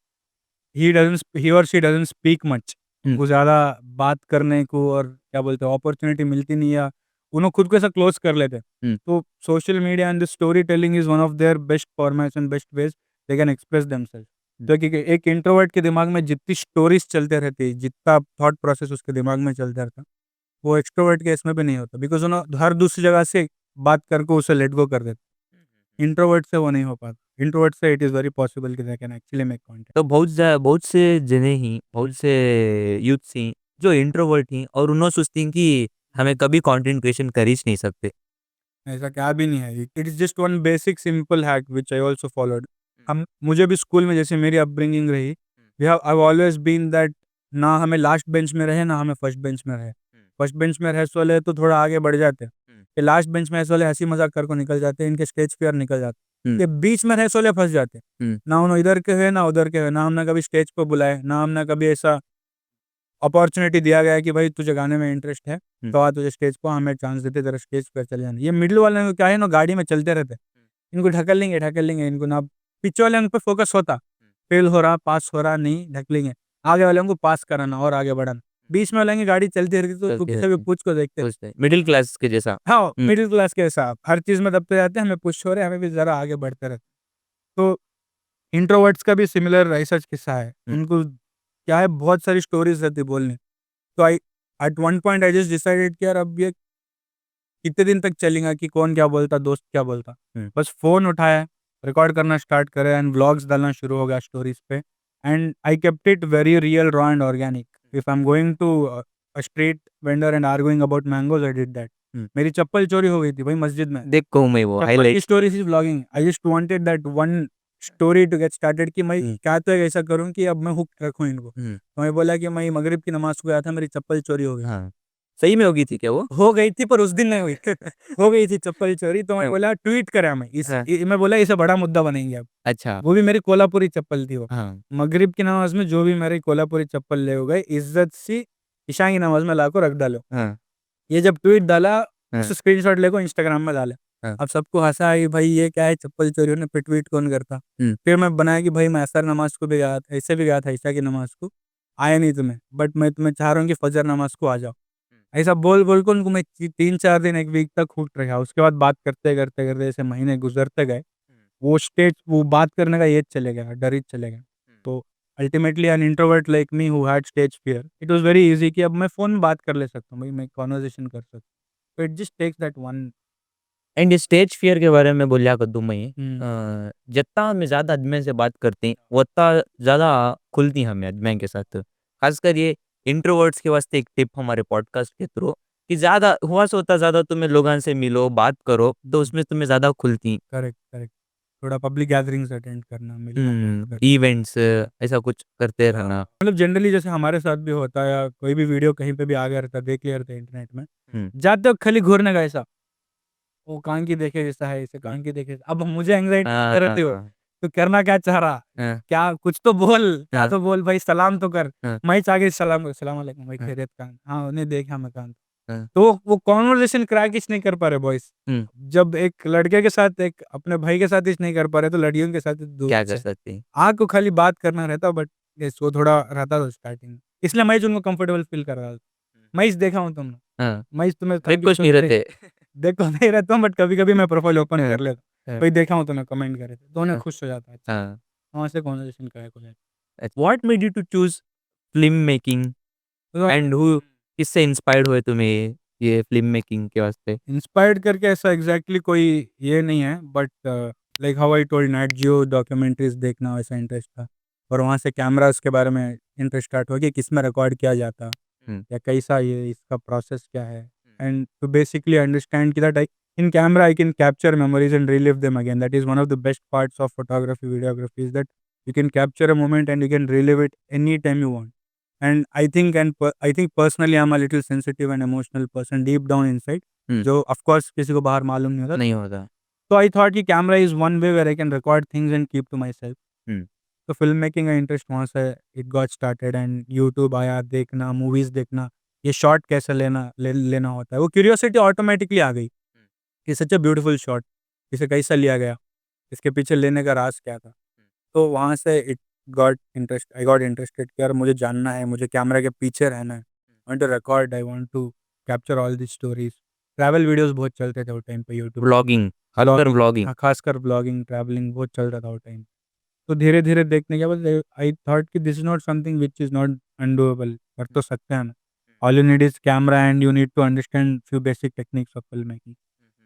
Speaker 2: ही और शी डज़न्ट स्पीक मच.
Speaker 1: हम्म,
Speaker 2: उनको ज़्यादा बात करने को और क्या बोलते हैं अपॉर्च्युनिटी मिलती नहीं, या उन्हें खुद को ऐसा क्लोज़ कर लेते हैं.
Speaker 1: हम्म,
Speaker 2: तो social media and the story telling is one of their best formats and best ways they can express themselves. तो क्योंकि एक इंट्रोवर्ट के दिमाग में जितनी स्टोरीज़ चलते रहती है, जितना थॉट प्रोसेस उसके दिमाग में चलता रहता है, वो एक्सट्रोवर्ट के इसमें भी नहीं होता, बिकॉज़ उन्हें हर दूसरी जगह से बात करके उसे लेट गो कर देते. इंट्रोवर्ट से वो नहीं हो पाता. इंट्रोवर्ट से इट इज़ वेरी पॉसिबल कि they can actually make content.
Speaker 1: तो बहुत से जने ही, बहुत से यूथ्स ही जो इंट्रोवर्ट ही और उन्होंने सोचती हैं कि हमें कभी कंटेंट क्रिएशन कर ही नहीं सकते।
Speaker 2: ऐसा क्या भी नहीं है. It is just one basic simple hack which I also followed. हम मुझे भी स्कूल में जैसे मेरी अपब्रिंगिंग रही, we have I have always been that, ना हमें लास्ट बेंच में रहे, ना हमें फर्स्ट बेंच में रहे. फर्स्ट बेंच में रहे वाले तो थोड़ा आगे बढ़ जाते हैं, कि लास्ट बेंच में ऐसे वाले हँसी मज़ाक कर को निकल जाते हैं, इनके स्टेज फ़ियर निकल जाते हैं. ये बीच में रहे वाले फँस जाते हैं.
Speaker 1: हुँ,
Speaker 2: ना उन्होंने इधर के हैं, ना उधर के हैं, ना हमने कभी स्टेज पे बुलाए, ना हमने कभी ऐसा अपॉर्च्युनिटी दिया गया है कि भाई तुझे गाने में इंटरेस्ट है,
Speaker 1: हुँ,
Speaker 2: तो आ तुझे स्टेज पे हमें चांस देते, तेरा स्टेज पे चले जाना. ये मिडल वाले को क्या है ना, गाड़ी में चलते रहते. इनको ढकेल लेंगे इनको ना. पीछे वाले उन पे फ़ोकस होता, फेल हो रहा, पास हो रहा, नहीं ढकेलेंगे. आगे वाले को पास कराना और आगे बढ़ाना. बीच में वाले की गाड़ी चलती रहती, तो तू
Speaker 1: चलती
Speaker 2: किसी भी
Speaker 1: रहती है,
Speaker 2: पूछ को देखते.
Speaker 1: सोचते हैं मिडिल क्लास के जैसा।
Speaker 2: हाँ,
Speaker 1: हुँ,
Speaker 2: मिडल क्लास के हिसाब हर चीज़ में दबते जाते हैं, हमें पुश हो रहे हैं, हमें भी ज़रा आगे बढ़ते रहते. तो इंट्रोवर्ट्स का भी सिमिलर ऐसा किस्सा है.
Speaker 1: हुँ,
Speaker 2: उनको क्या है, बहुत सारी स्टोरीज़ रहती बोलने. तो I at one point I just decided कि यार अब ये कितने दिन तक चलेगा, कि कौन क्या बोलता, दोस्त क्या बोलता.
Speaker 1: हुँ,
Speaker 2: बस फ़ोन उठाया, रिकॉर्ड करना स्टार्ट करा एंड व्लॉग्स डालना शुरू हो गया स्टोरीज़ पे. And I kept it very real, raw and organic. If I am going to a street vendor and arguing about mangoes, I did that.
Speaker 1: हुँ।
Speaker 2: मेरी चप्पल चोरी हो गई थी भाई मस्जिद में.
Speaker 1: देखा हूँ मैं वो
Speaker 2: चप्पल की
Speaker 1: हाइलाइट्स।
Speaker 2: स्टोरी थी vlogging. I just wanted that one story to get started, कि मैं
Speaker 1: हुँ,
Speaker 2: क्या तो एक ऐसा करूँ कि अब मैं हुक रखूँ इनको.
Speaker 1: हुँ,
Speaker 2: तो मैं बोला कि मैं मगरिब की नमाज़ को गया था, मेरी चप्पल चोरी हो गई.
Speaker 1: हाँ। सही में हो गई थी क्या वो?
Speaker 2: हो गई थी पर उस दिन नहीं हुई. हो गई थी चप्पल चोरी, तो मैं
Speaker 1: हाँ,
Speaker 2: बोला ट्वीट करा मैं
Speaker 1: हाँ,
Speaker 2: मैं बोला इसे बड़ा मुद्दा बनेंगे अब.
Speaker 1: अच्छा,
Speaker 2: वो भी मेरी कोल्हापुरी चप्पल थी वो.
Speaker 1: हाँ,
Speaker 2: मगरिब की नमाज़ में जो भी मेरी कोल्हापुरी चप्पल ले हो गए, इज़्ज़त सी ईशा की नमाज़ में लाकर रख डालो.
Speaker 1: हाँ,
Speaker 2: ये जब ट्वीट डाला,
Speaker 1: हाँ,
Speaker 2: उससे स्क्रीनशॉट लेको इंस्टाग्राम में डाला.
Speaker 1: हाँ,
Speaker 2: अब सबको हँसा आई, भाई ये क्या है चप्पल चोरी होने पे ट्वीट कौन करता?
Speaker 1: हुँ,
Speaker 2: फिर मैं बनाया कि भाई मैं असर नमाज़ को भी गया था, ऐसे भी गया था ईशा की नमाज़ को, आया नहीं तुम्हें, बट मैं तुम्हें चाह रहा हूँ कि फजर नमाज़ को आ जाओ. ऐसा बोल के उनको मैं 3-4 दिन 1 वीक तक हुक्ड रहा। उसके बाद बात करते जैसे महीने गुज़रते गए, वो बात करने का एज चले गया, डर ही चले गया। तो ultimately an introvert like me who had stage fear, it was very easy कि अब मैं फ़ोन में बात कर ले सकता हूँ भाई, मैं कन्वर्सेशन कर सकता हूँ। तो it just takes that one.
Speaker 1: And stage fear के बारे में बोलिया करदू मैं
Speaker 2: हुँ।
Speaker 1: जितना हम ज़्यादा आदमी से बात करते हैं उतना ज़्यादा खुलती हमें आदमी के साथ। खासकर ये इंट्रोवर्ट्स के वास्ते एक टिप हमारे पॉडकास्ट के थ्रू कि ज़्यादा हुआ से होता ज़्यादा तुम्हें लोगों से मिलो, बात करो, तो उसमें तुम्हें ज़्यादा खुलती।
Speaker 2: Correct, correct. थोड़ा पब्लिक गैदरिंग्स अटेंड करना, मिलना, बात करना।
Speaker 1: इवेंट्स ऐसा कुछ करते रहना।
Speaker 2: मतलब जनरली जैसे हमारे साथ भी होता है, या कोई भी वीडियो कहीं पे भी आ गया रहता है, देख लिया रहता है इंटरनेट में,
Speaker 1: हुँ,
Speaker 2: जाते वक़्त खाली घूरने का ऐसा, वो कान की देखे जैसा है, इसे कान की देखे, अब मुझे एंग्ज़ायटी रहती हो,
Speaker 1: हाँ,
Speaker 2: तो करना क्या चाह रहा?
Speaker 1: हाँ,
Speaker 2: क्या कुछ तो बोल, क्या
Speaker 1: हाँ,
Speaker 2: तो बोल भाई, सलाम तो कर।
Speaker 1: हाँ,
Speaker 2: मैं आगे सलाम सलाम वालेकुम भाई,
Speaker 1: हाँ,
Speaker 2: खैरियत कहाँ? हाँ, उन्हें देखा मैं कहाँ।
Speaker 1: हाँ,
Speaker 2: तो वो कन्वर्सेशन क्रैक इस नहीं कर पा रहे बॉयज़।
Speaker 1: हुँ,
Speaker 2: जब एक लड़के के साथ, एक अपने भाई के साथ इस नहीं कर पा रहे, तो लड़कियों के साथ दूर
Speaker 1: क्या कर
Speaker 2: से।
Speaker 1: सकते हैं?
Speaker 2: को खाली बात करना रहता, बट येस वो थोड़ा रहता था स्टार्टिंग में। इसलिए मैं उनको कंफर्टेबल फ़ील कर रहा था। मैं देखा हूँ तुम,
Speaker 1: हाँ,
Speaker 2: मैं तुम्हें
Speaker 1: देख
Speaker 2: कभी
Speaker 1: कुछ नहीं रहते।
Speaker 2: देखो नहीं रहता हूँ, बट कभी-कभी मैं प्रोफ़ाइल ओपन
Speaker 1: हाँ,
Speaker 2: कर लेता हूँ।
Speaker 1: हाँ,
Speaker 2: भाई देखा हूँ तूने, कमेंट करे थे। तो उन्हें
Speaker 1: हाँ,
Speaker 2: खुश हो जाता है। अच्छा,
Speaker 1: हाँ।
Speaker 2: वहाँ से कन्वर्सेशन क्रैक हो जाता
Speaker 1: what made you to choose film making
Speaker 2: है।
Speaker 1: एंड हू किससे इंस्पायर्ड हुए तुम ये फ़िल्म मेकिंग के वास्ते?
Speaker 2: इंस्पायर्ड करके ऐसा एग्ज़ैक्टली कोई ये नहीं है, but like how I told, net Jio documentaries देखना वैसा इंटरेस्ट था। और वहाँ से कैमराज़ के बारे में इंटरेस्ट स्टार्ट हुआ कि किसमें रिकॉर्ड किया जाता,
Speaker 1: हुँ,
Speaker 2: या कैसा ये इसका प्रोसेस क्या है, एंड टू बेसिकली अंडरस्टैंड कि that I in camera I can capture memories and relive them again. That is one of the best parts of photography videography, is that you can capture a moment and you can relive it any time you want. And I think personally I am a little sensitive and emotional person deep down inside,
Speaker 1: हुँ,
Speaker 2: जो ऑफ कोर्स किसी को बाहर मालूम नहीं होता।
Speaker 1: नहीं होता।
Speaker 2: तो आई थॉट कि camera is one way where I can record things and keep to myself.
Speaker 1: Hmm,
Speaker 2: तो फ़िल्म मेकिंग का इंटरेस्ट वहाँ से it got started, and YouTube आया, देखना, मूवीज़ देखना, ये शॉट कैसे लेना होता है। वो क्यूरियोसिटी ऑटोमैटिकली आ गई कि सच अ ब्यूटीफुल शॉट, इसे कैसे लिया गया? इसके पीछे लेने का राज़ क्या था? तो वहाँ से इट आई गॉट इंटरेस्टेड कि यार मुझे जानना है, मुझे कैमरा के पीछे रहना है। I want to record, I want to capture all these stories. Travel videos बहुत चलते थे वो टाइम पे यूट्यूब पे।
Speaker 1: व्लॉगिंग, खासकर
Speaker 2: व्लॉगिंग,
Speaker 1: व्लॉगिंग।
Speaker 2: हाँ, खासकर व्लॉगिंग, ट्रैवलिंग बहुत चल रहा था वो टाइम। तो धीरे-धीरे देखने के बाद आई थॉट कि this is not something which is not undoable, कर तो सकते हैं हम। All you need is camera and you need to understand few basic techniques of film making.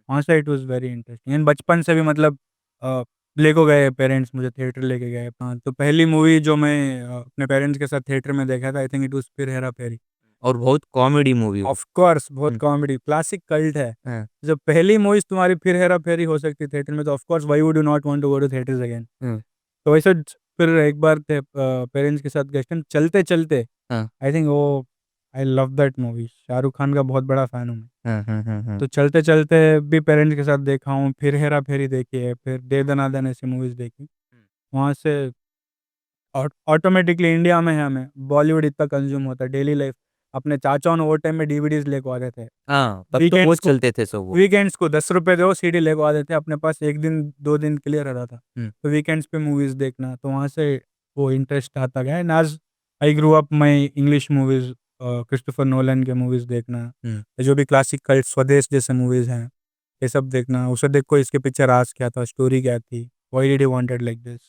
Speaker 2: वहाँ से it was very interesting, and बचपन से भी मतलब अ, लेको गए पेरेंट्स मुझे थिएटर लेके गए। हाँ, तो पहली मूवी जो मैं अपने पेरेंट्स के साथ थिएटर में देखा था, आई थिंक इट वाज़ फिर हेरा फेरी।
Speaker 1: और बहुत कॉमेडी मूवी वो।
Speaker 2: ऑफ कोर्स बहुत
Speaker 1: हुँ,
Speaker 2: कॉमेडी, क्लासिक कल्ट है।
Speaker 1: हाँ,
Speaker 2: जब पहली मूवीज़ तुम्हारी फिर हेरा फेरी हो सकती है थिएटर में, तो of course why would you not want to go to theatres again?
Speaker 1: Hmm,
Speaker 2: तो वैसे फिर एक बार थे पेरेंट्स के साथ गए थे, चलते-चलते
Speaker 1: हाँ,
Speaker 2: आई थिंक वो I love that movie, Shahrukh Khan का बहुत बड़ा फैन हूँ मैं।
Speaker 1: हाँ, हाँ, हाँ, हाँ।
Speaker 2: तो चलते-चलते भी पेरेंट्स के साथ देखा हूँ, फिर हेरा-फेरी देखी है, फिर दे दना दन ऐसी मूवीज़ देखी। वहाँ से ऑटोमेटिकली इंडिया में है, हमें बॉलीवुड इतना कंज़्यूम होता है डेली लाइफ़। अपने चाचा वो टाइम में डीवीडीज़ लेको आते थे।
Speaker 1: हाँ, तब तो
Speaker 2: वीकेंड्स
Speaker 1: बहुत
Speaker 2: को
Speaker 1: चलते थे सब वो।
Speaker 2: वीकेंड्स को ₹10 दो सीडी लेको आते थे अपने पास, 1 दिन 2 दिन के लिए रहता था।
Speaker 1: हुँ,
Speaker 2: तो वीकेंड्स पे मूवीज़ देखना, तो वहाँ से वो इंटरेस्ट आता गया, and as I grew up my English movies, Christopher Nolan के मूवीज़ देखना,
Speaker 1: हुँ।
Speaker 2: जो भी क्लासिक कल्ट स्वदेश जैसे मूवीज़ हैं, ये सब देखना। उसे देखो इसके पीछे राज़ क्या था, स्टोरी क्या थी, why did he wanted like this?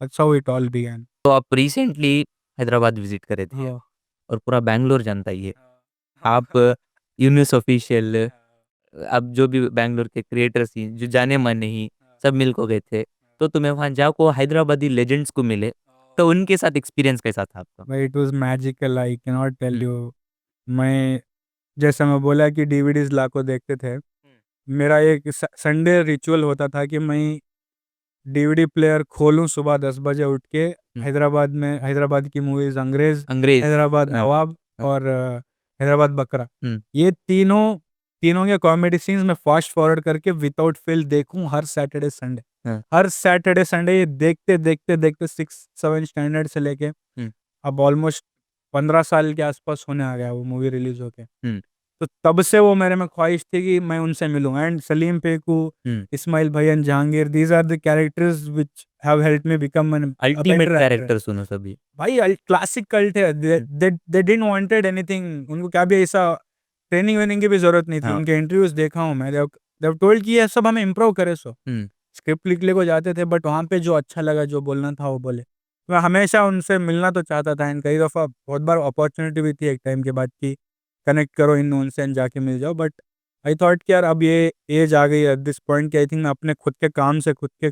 Speaker 2: That's how it all began.
Speaker 1: तो आप रिसेंटली हैदराबाद विज़िट करे थे
Speaker 2: हाँ।
Speaker 1: और पूरा बैंगलोर जानता ही है।
Speaker 2: हाँ।
Speaker 1: आप यूनुस ऑफ़िशियल अब जो भी बैंगलोर के क्रिएटर्स ही जो जाने-माने ही सब मिल को गए थे। तो तुम्हें वहाँ जाको हैदराबादी लेजेंड्स को मिले, तो उनके साथ एक्सपीरियंस कैसा था आपका?
Speaker 2: भाई it was magical, I cannot tell
Speaker 1: हुँ,
Speaker 2: यू। मैं जैसे मैं बोला कि डीवीडीज़ लाखों देखते थे।
Speaker 1: हुँ,
Speaker 2: मेरा एक संडे रिचुअल होता था कि मैं डीवीडी प्लेयर खोलूँ सुबह 10 बजे उठ के,
Speaker 1: हुँ,
Speaker 2: हैदराबाद की मूवीज़ अंग्रेज़,
Speaker 1: अंग्रेज़
Speaker 2: हैदराबाद
Speaker 1: हाँ,
Speaker 2: नवाब
Speaker 1: हाँ,
Speaker 2: और हैदराबाद बकरा।
Speaker 1: हुँ,
Speaker 2: ये तीनों के कॉमेडी सीन्स मैं फ़ास्ट फॉरवर्ड करके विदाउट फ़ेल देखूँ हर सैटरडे संडे।
Speaker 1: हाँ,
Speaker 2: हर सैटरडे संडे ये देखते 6-7 स्टैंडर्ड से लेके
Speaker 1: हुँ,
Speaker 2: अब ऑलमोस्ट 15 साल के आस-पास होने आ गया वो मूवी रिलीज़ होके।
Speaker 1: हुँ,
Speaker 2: तो तब से वो मेरे में ख्वाहिश थी कि मैं उनसे मिलूँ, and Salim Peku,
Speaker 1: hmm.
Speaker 2: Ismail Bhaiyan, Jahangir, these are the characters which have helped me become a
Speaker 1: ultimate
Speaker 2: better actor.
Speaker 1: Character सुनो सभी।
Speaker 2: भाई क्लासिक कल्ट है, they
Speaker 1: hmm,
Speaker 2: they they didn't wanted anything, उनको क्या भी ऐसा ट्रेनिंग वेनिंग की भी ज़रूरत नहीं थी।
Speaker 1: हाँ।
Speaker 2: उनके इंटरव्यूज़ देखा हूँ मैं, दे हैव टोल्ड कि ये सब हमें इम्प्रूव करे सो।
Speaker 1: हुँ।
Speaker 2: स्क्रिप्ट लिखने को जाते थे बट वहाँ पे जो अच्छा लगा, जो बोलना था वो बोले। मैं हमेशा उनसे मिलना तो चाहता था एंड कई दफ़ा बहुत बार अपॉर्च्युनिटी भी थी एक टाइम के बाद कि कनेक्ट करो इन उनसे एंड जाके मिल जाओ, बट आई थॉट कि यार अब ये एज आ गई है एट दिस पॉइंट कि आई थिंक मैं अपने खुद के काम से, खुद के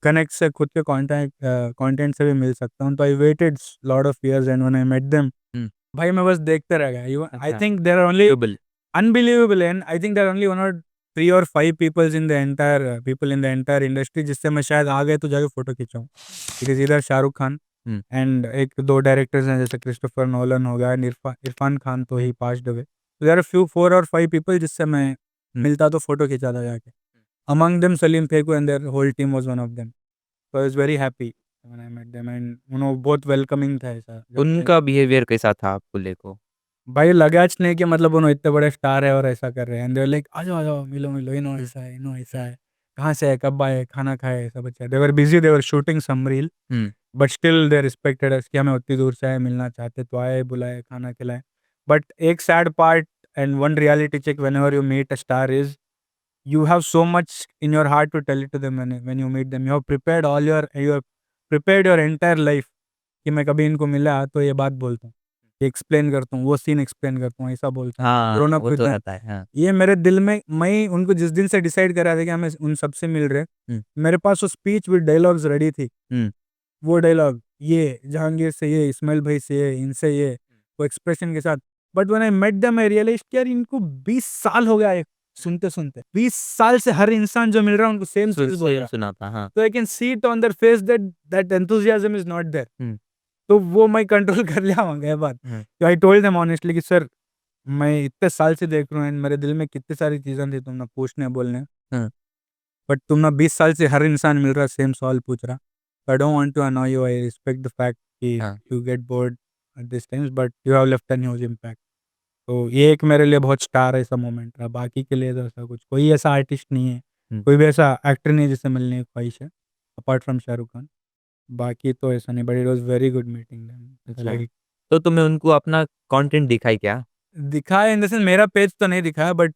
Speaker 2: कनेक्ट से, खुद के कंटेंट से भी मिल सकता हूँ। तो I waited lot of years and when I met them,
Speaker 1: hmm.
Speaker 2: भाई मैं बस देखते रह गया। यू आई
Speaker 1: अच्छा।
Speaker 2: Think there are only
Speaker 1: table.
Speaker 2: Unbelievable and I think there are only 1 और 3 और 5 peoples in the entire people in the entire industry जिससे मैं शायद आ गए तो जाके फ़ोटो खिंचाऊँ। It is either Shahrukh Khan
Speaker 1: hmm.
Speaker 2: And 1-2 directors हैं जैसे क्रिस्टोफर नोलन हो गया एंड इरफान खान तो ही पास्ड अवे। तो देयर आर फ्यू 4 और 5 पीपल जिससे मैं मिलता तो फ़ोटो खिंचाता जाके। Among them Salim Feku and their whole team was one of them. So I was very happy when I met them and बहुत वेलकमिंग था ऐसा जब मैं
Speaker 1: उनका बिहेवियर कैसा था आपको लेको?
Speaker 2: भाई लगा नहीं कि मतलब उन्होंने इतने बड़े स्टार है और ऐसा कर रहे हैं एंड दे वर लाइक आ जाओ मिलो मिलो इनो ऐसा है कहाँ से है कब आए खाना खाए सब अच्छा they were busy they were shooting some reel
Speaker 1: hmm.
Speaker 2: But still they respected us कि हमें उतनी दूर से आए मिलना चाहते तो आए बुलाए खाना खिलाए बट एक sad part and one reality check whenever you meet a star is you have so much in your heart to tell it to them when you meet them. You have prepared you have prepared your entire life कि मैं कभी इनको मिला तो ये बात बोलता हूँ, ये एक्सप्लेन करता हूँ, वो सीन एक्सप्लेन करता हूँ, ऐसा बोलता हूँ,
Speaker 1: हाँ,
Speaker 2: ग्रोन अप
Speaker 1: वो
Speaker 2: विद
Speaker 1: तो
Speaker 2: देम।
Speaker 1: रहता है। हाँ।
Speaker 2: ये मेरे दिल में मैं उनको जिस दिन से डिसाइड करा था कि हमें उन सबसे मिल रहे,
Speaker 1: हुँ।
Speaker 2: मेरे पास वो स्पीच विद डायलॉग्स रेडी थी।
Speaker 1: हुँ।
Speaker 2: वो डायलॉग, ये जहांगीर से ये, इस्माइल भाई से ये, इनसे ये, वो एक्सप्रेशन के साथ। But when I met them I realised कि यार इनको 20 साल हो गया है सुनते-सुनते। 20 साल से हर इंसान जो मिल रहा है उनको सेम चीज़ बोल रहा
Speaker 1: सेम
Speaker 2: है।
Speaker 1: सुना था। हाँ।
Speaker 2: तो I can see it on their face that that enthusiasm is not there.
Speaker 1: Hmm.
Speaker 2: तो वो मैं कंट्रोल कर लिया वहाँ गए बाद।
Speaker 1: हुँ।
Speaker 2: तो आई टोल्ड देम ऑनेस्टली कि सर मैं इतने साल से देख रहा हूँ एंड मेरे दिल में कितनी सारी चीज़ें थी तुमने पूछने बोलने।
Speaker 1: हाँ।
Speaker 2: बट तुम ना 20 साल से हर इंसान मिल रहा है सेम सवाल पूछ रहा। I don't want to annoy you, I respect the fact कि
Speaker 1: हाँ।
Speaker 2: You get bored at this times but you have left an huge impact. तो ये एक मेरे लिए बहुत स्टार ऐसा मोमेंट रहा। बाकी के लिए तो ऐसा कुछ कोई ऐसा आर्टिस्ट नहीं है,
Speaker 1: हुँ।
Speaker 2: कोई भी ऐसा एक्टर नहीं है जिससे मिलने की ख्वाहिश है, अपार्ट फ्रॉम शाहरुख खान। बाकी तो ऐसा नहीं but it was very good meeting them. ऐसा
Speaker 1: अच्छा।
Speaker 2: लगे
Speaker 1: तो तुमने उनको अपना कंटेंट दिखाई क्या?
Speaker 2: दिखाया इन द सेंस मेरा पेज तो नहीं दिखाया बट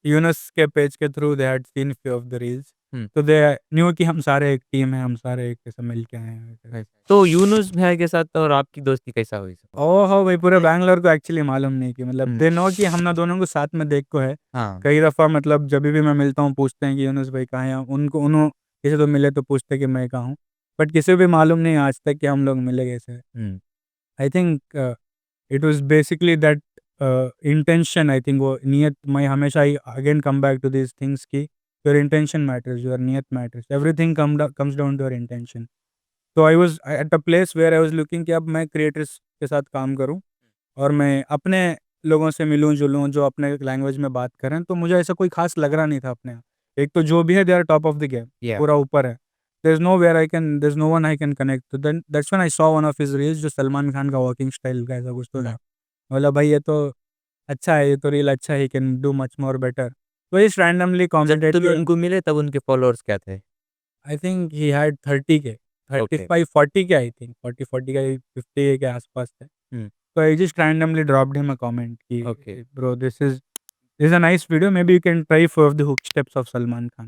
Speaker 2: यूनुस के पेज के through they had seen few of the reels.
Speaker 1: Hmm.
Speaker 2: तो दे न्यू कि हम सारे एक टीम है, हम सारे एक जैसे मिल के आए हैं।
Speaker 1: अच्छा। तो यूनुस भैया के साथ और आपकी दोस्ती कैसा हुई?
Speaker 2: ओह हो भाई पूरे बैंगलोर को एक्चुअली मालूम नहीं कि मतलब
Speaker 1: हुँ।
Speaker 2: दे नो कि हम ना दोनों को साथ में देख को है।
Speaker 1: हाँ।
Speaker 2: कई दफ़ा मतलब जभी भी मैं मिलता हूँ पूछते हैं कि यूनुस भाई कहाँ हैं? उनको उन्हों किसी तो मिले तो पूछते हैं कि मैं कहाँ हूँ? बट किसी को भी मालूम नहीं आज तक कि हम लोग मिले कैसे।
Speaker 1: Hmm.
Speaker 2: I think it was basically that intention I think वो नियत मैं हमेशा ही again come back to these things कि योर इंटेंशन मैटर्स, योर नियत matters, everything comes down to your intention. तो I was at a place where I was looking कि अब मैं क्रिएटर्स के साथ काम करूँ और मैं अपने लोगों से मिलूँ-जुलूँ जो अपने लैंग्वेज में बात करें, तो मुझे ऐसा कोई ख़ास लग रहा नहीं था अपने यहाँ। एक तो जो भी है they are top of the game,
Speaker 1: या
Speaker 2: पूरा ऊपर है। There is no one I can connect तो then that's when I saw one of his reels जो सलमान खान का वॉकिंग स्टाइल का ऐसा कुछ तो था। बोला भाई ये तो अच्छा है, ये तो रील अच्छा है, he can do much more better. तो जस्ट रैंडमली
Speaker 1: जब
Speaker 2: कमेंटेड
Speaker 1: तुम
Speaker 2: कि
Speaker 1: उनको मिले तब उनके फॉलोअर्स क्या थे?
Speaker 2: आई थिंक ही हैड 30 के,
Speaker 1: ओके।
Speaker 2: 35-40 के आई थिंक 40-40 के 50 के आस-पास थे।
Speaker 1: हुँ।
Speaker 2: So I just randomly dropped him a comment कि
Speaker 1: okay.
Speaker 2: bro this is a nice video maybe you can try 4 of the hook steps of Salman Khan.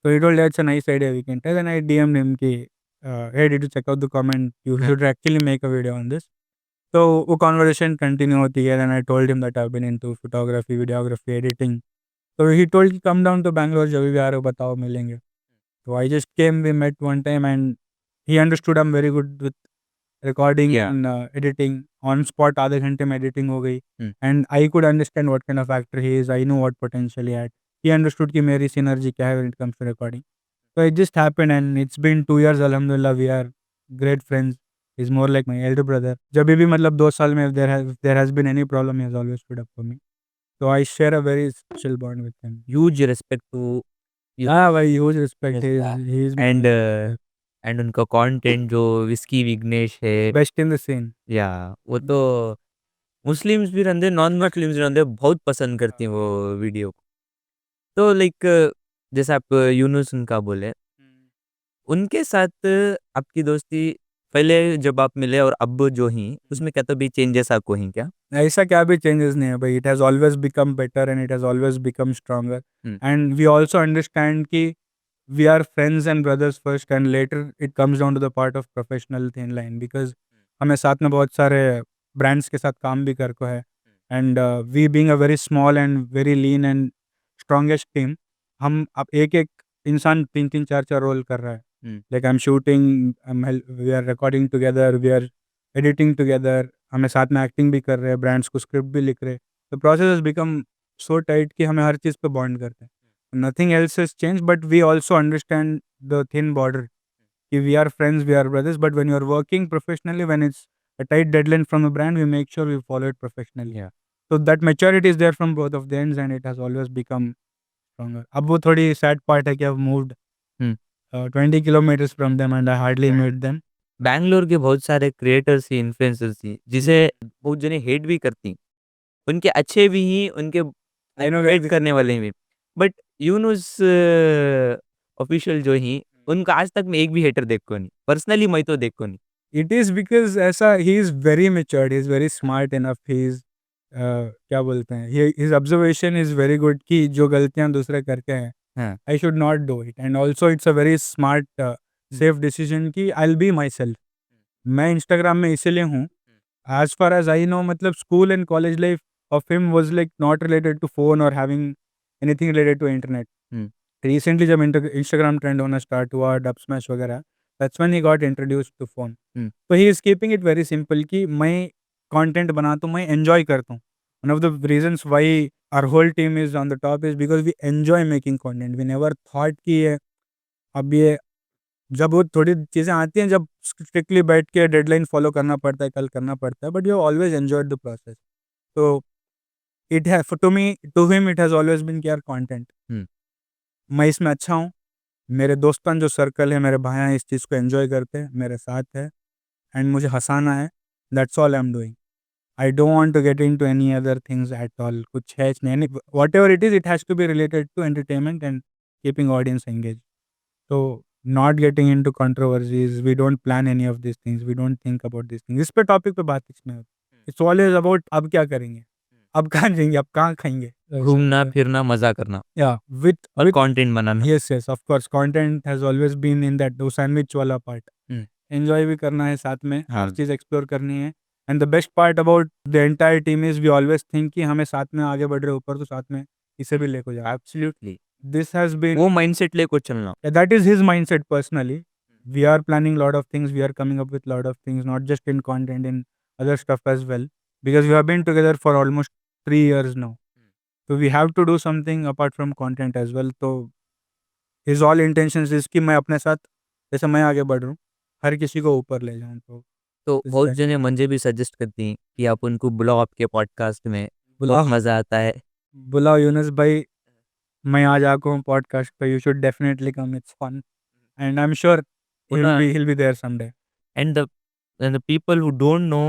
Speaker 2: So he told that's a nice idea we can try. Then I DM'd him कि hey did you check out the comment? You
Speaker 1: हाँ।
Speaker 2: should actually make a video on this. तो वो conversation continue होती है then I told him that I've been into photography, videography, editing. So he told कि come down to Bangalore जब भी आ रहे हो बताओ मिलेंगे. So I just came, we met one time and he understood I'm very good with recording
Speaker 1: yeah.
Speaker 2: And editing on spot आधे घंटे में एडिटिंग हो गई
Speaker 1: hmm.
Speaker 2: And I could understand what kind of actor he is I know what potential he had he understood कि मेरी सिनर्जी क्या है when it comes to recording so it just happened and it's been 2 years alhamdulillah we are great friends he's more like my elder brother जब भी मतलब 2 साल में there has been any problem he has always stood up for me so I share a very special bond with him
Speaker 1: huge respect to यू।
Speaker 2: हाँ भाई huge respect
Speaker 1: यस।
Speaker 2: he is
Speaker 1: एंड एंड उनका कंटेंट जो विस्की विघ्नेश है,
Speaker 2: best in the scene
Speaker 1: या वो तो मुस्लिम्स भी रहंदे, नॉन मुस्लिम्स रहंदे, बहुत पसंद करती हैं वो वीडियो को। तो लाइक जैसे आप यूनुस उनका बोले, उनके साथ आपकी दोस्ती पहले जब आप मिले और अब जो ही उसमें क्या तो भी चेंजेस आपको ही क्या?
Speaker 2: ऐसा क्या भी चेंजेस नहीं है भाई, it has always become better and it has always become stronger
Speaker 1: hmm.
Speaker 2: And we also understand कि we are friends and brothers first and later it comes down to the part of professional thin line because हमें साथ में बहुत सारे ब्रांड्स के साथ काम भी कर को है and we being a very small and very lean and strongest team, हम अब एक एक इंसान तीन तीन चार चार रोल कर रहा है.
Speaker 1: Hmm.
Speaker 2: Like I am shooting, we are recording together, we are editing together, हमें साथ में एक्टिंग भी कर रहे हैं, ब्रांड्स को स्क्रिप्ट भी लिख रहे हैं. The process has become so tight कि हमें हर चीज़ पे बॉन्ड करते हैं. Nothing else has change but we also understand the thin border कि we are friends, we are brothers, but when you are working professionally, when it's a tight deadline from the brand, we make sure we follow it professionally.
Speaker 1: Yeah.
Speaker 2: So that maturity is there from both of the ends and it has always become stronger. अब वो थोड़ी sad part है कि I've moved
Speaker 1: hmm.
Speaker 2: 20 kilometers from them and I hardly meet them.
Speaker 1: Bangalore के बहुत सारे क्रिएटर्स ही, इन्फ्लुएंसर्स ही, जिसे बहुत जने हेट भी करती। उनके अच्छे भी ही, उनके
Speaker 2: I know
Speaker 1: हेट
Speaker 2: guys,
Speaker 1: करने वाले भी। बट यूनुस ऑफिशियल जो ही, उनका आज तक मैं एक भी हेटर देखो नहीं। पर्सनली मैं तो देखो नहीं।
Speaker 2: it is because ऐसा he is very matured, he is very smart enough, he is क्या बोलते हैं, his observation is very good कि जो गलतियाँ दूसरे करते हैं
Speaker 1: हाँ।
Speaker 2: I should not do it and also it's a very smart safe decision कि I'll be myself. मैं इंस्टाग्राम में इसीलिए हूँ as far as I know, मतलब school and college life of him was like not related to phone or having anything related to internet.
Speaker 1: Hmm.
Speaker 2: Recently जब इंस्टाग्राम ट्रेंड होना स्टार्ट हुआ, डब स्मैश वगैरह, that's when he got introduced to phone.
Speaker 1: Hmm.
Speaker 2: So he is keeping it very simple कि मैं कंटेंट बनाता हूँ, मैं एन्जॉय करता हूँ. One of the reasons why our whole team is on the top is because we enjoy making content. We never thought कि ये अब ये जब वो थोड़ी चीज़ें आती हैं, जब स्ट्रिक्टली बैठ के डेडलाइन फॉलो करना पड़ता है, कल करना पड़ता है, but you always enjoyed the process. तो इट है to me, to him it has always been कि यार कंटेंट
Speaker 1: हुँ।
Speaker 2: मैं इसमें अच्छा हूँ. मेरे दोस्तान जो सर्कल है, मेरे भाइयाँ इस चीज़ को एन्जॉय करते हैं, मेरे साथ है एंड मुझे हँसाना है. That's all I am doing. I don't want to get into any other things at all. कुछ है नहीं, any whatever it is, it has to be related to entertainment and keeping audience engaged. So, not getting into controversies, we don't plan any of these things, we don't think about these things. इस पे टॉपिक पे बात इसमें होती है. It's always about अब क्या करेंगे, अब कहाँ जाएंगे, अब कहाँ खाएंगे.
Speaker 1: घूमना, फिरना, मज़ा करना
Speaker 2: Yeah, with
Speaker 1: और content banana.
Speaker 2: yes, yes, of course, content has always been in that वो सैंडविच वाला पार्ट.
Speaker 1: हुँ।
Speaker 2: एंजॉय भी करना है साथ में,
Speaker 1: हाँ।
Speaker 2: हर चीज़ एक्सप्लोर करनी है. And the best part about the entire team is we always think कि हमें साथ में आगे बढ़ रहे हो ऊपर, तो साथ में इसे भी लेके जाओ.
Speaker 1: एब्सोल्युटली।
Speaker 2: दिस हैज़ बीन
Speaker 1: वो माइंडसेट लेको चलना।
Speaker 2: Yeah, that is his mindset personally. We are planning a lot of things. We are coming up with a lot of things, not just in content, in other stuff as well. Because we have been together for almost 3 years now. So we have to do something apart from content as well. So his all intentions is कि मैं अपने साथ जैसे मैं आगे बढ़ रहा हूँ, हर किसी को ऊपर ले जाऊँ. तो
Speaker 1: तो
Speaker 2: इस
Speaker 1: बहुत
Speaker 2: तरह
Speaker 1: जने मुझे भी सजेस्ट करती हैं कि आप उनको बुलाओ आपके पॉडकास्ट में, बहुत
Speaker 2: बुलाओ
Speaker 1: मज़ा आता है।
Speaker 2: बुलाओ यूनुस भाई, मैं आ जाता हूँ पॉडकास्ट पे. You should definitely come. It's fun, and I'm sure
Speaker 1: उन्हें
Speaker 2: he'll be there someday.
Speaker 1: And the people who don't know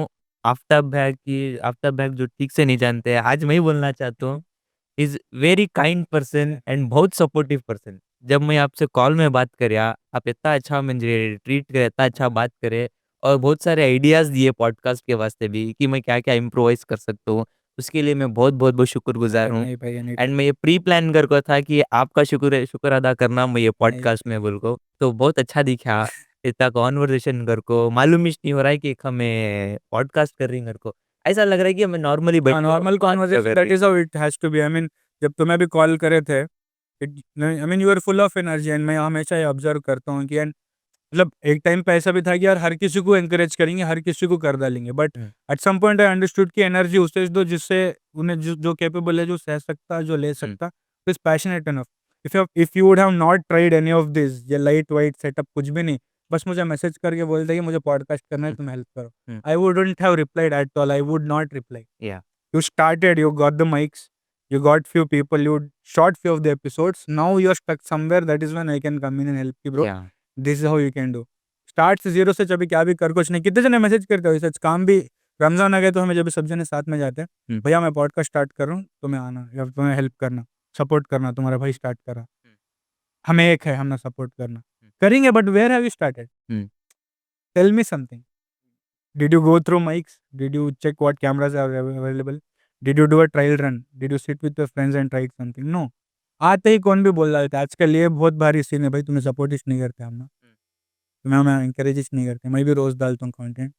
Speaker 1: after back जो ठीक से नहीं जानते हैं, आज मैं ही बोलना चाहता हूँ, is very kind person and बहुत सपोर्टिव पर्सन। जब मैं आपसे कॉल में बात करा, आप इतना अच्छा मुझे ट्रीट करे, इतना अच्छा बात करे और बहुत सारे आइडियाज़ दिए पॉडकास्ट के वास्ते भी कि मैं क्या-क्या इम्प्रोवाइज़ कर सकता हूँ। उसके लिए मैं बहुत-बहुत शुक्रगुज़ार हूँ।
Speaker 2: नहीं भाई, नहीं
Speaker 1: एंड मैं ये प्री प्लान कर को था कि आपका शुक्र अदा करना मैं ये
Speaker 2: नहीं
Speaker 1: पॉडकास्ट में बोल को, तो बहुत अच्छा दिखा। इतना कन्वर्सेशन कर को मालूम ही नहीं हो रहा है कि हमें पॉडकास्ट कर रही हैं कर को। ऐसा लग रहा है कि हमें नॉर्मली बैठ
Speaker 2: normal conversation, that is how it has to be. I mean जब तुम्हें भी कॉल करे थे, I mean you are full of energy and मैं हमेशा ये ऑब्जर्व करता हूँ कि एंड मतलब एक टाइम पे ऐसा भी था कि यार हर किसी को एनकरेज करेंगे, हर किसी को कर डालेंगे, बट
Speaker 1: हुँ।
Speaker 2: At some point I understood कि एनर्जी उसे दो जिससे उन्हें जो कैपेबल है, जो सह सकता, जो ले
Speaker 1: हुँ।
Speaker 2: सकता, is passionate enough. If you would have not tried any of this, ये लाइट वाइट सेटअप कुछ भी नहीं, बस मुझे मैसेज करके बोलते कि मुझे पॉडकास्ट करना है,
Speaker 1: हुँ।
Speaker 2: तुम हेल्प करो,
Speaker 1: hmm.
Speaker 2: I wouldn't have replied at all. I would not reply.
Speaker 1: Yeah
Speaker 2: You started, you got the mics, you got few people, you shot few of the episodes. Now you're stuck somewhere. That is when I can come in and help you, bro.
Speaker 1: या
Speaker 2: This is how you can do. Start से जीरो से जब क्या भी कर कुछ नहीं. कितने जने मैसेज करते हो सच, काम भी रमजान आ गए तो हमें जब सब जने साथ में जाते हैं,
Speaker 1: हुँ।
Speaker 2: भैया मैं पॉडकास्ट स्टार्ट कर रहा हूँ, तुम्हें आना या तुम्हें हेल्प करना, सपोर्ट करना, तुम्हारा भाई स्टार्ट करा, हमें एक है, हमने सपोर्ट करना
Speaker 1: हुँ।
Speaker 2: करेंगे. But where have you started?
Speaker 1: हुँ।
Speaker 2: Tell me something. Did you go through mics? Did you check what cameras are available? Did you do a trial run? Did you sit with your friends and try something? No. आते ही कौन भी बोल रहा था आजकल ये बहुत भारी सीन है भाई, तुम्हें सपोर्ट ही नहीं करते हम ना, तुम्हें हमें encourage ही नहीं करते, मैं भी रोज डालता हूँ कंटेंट,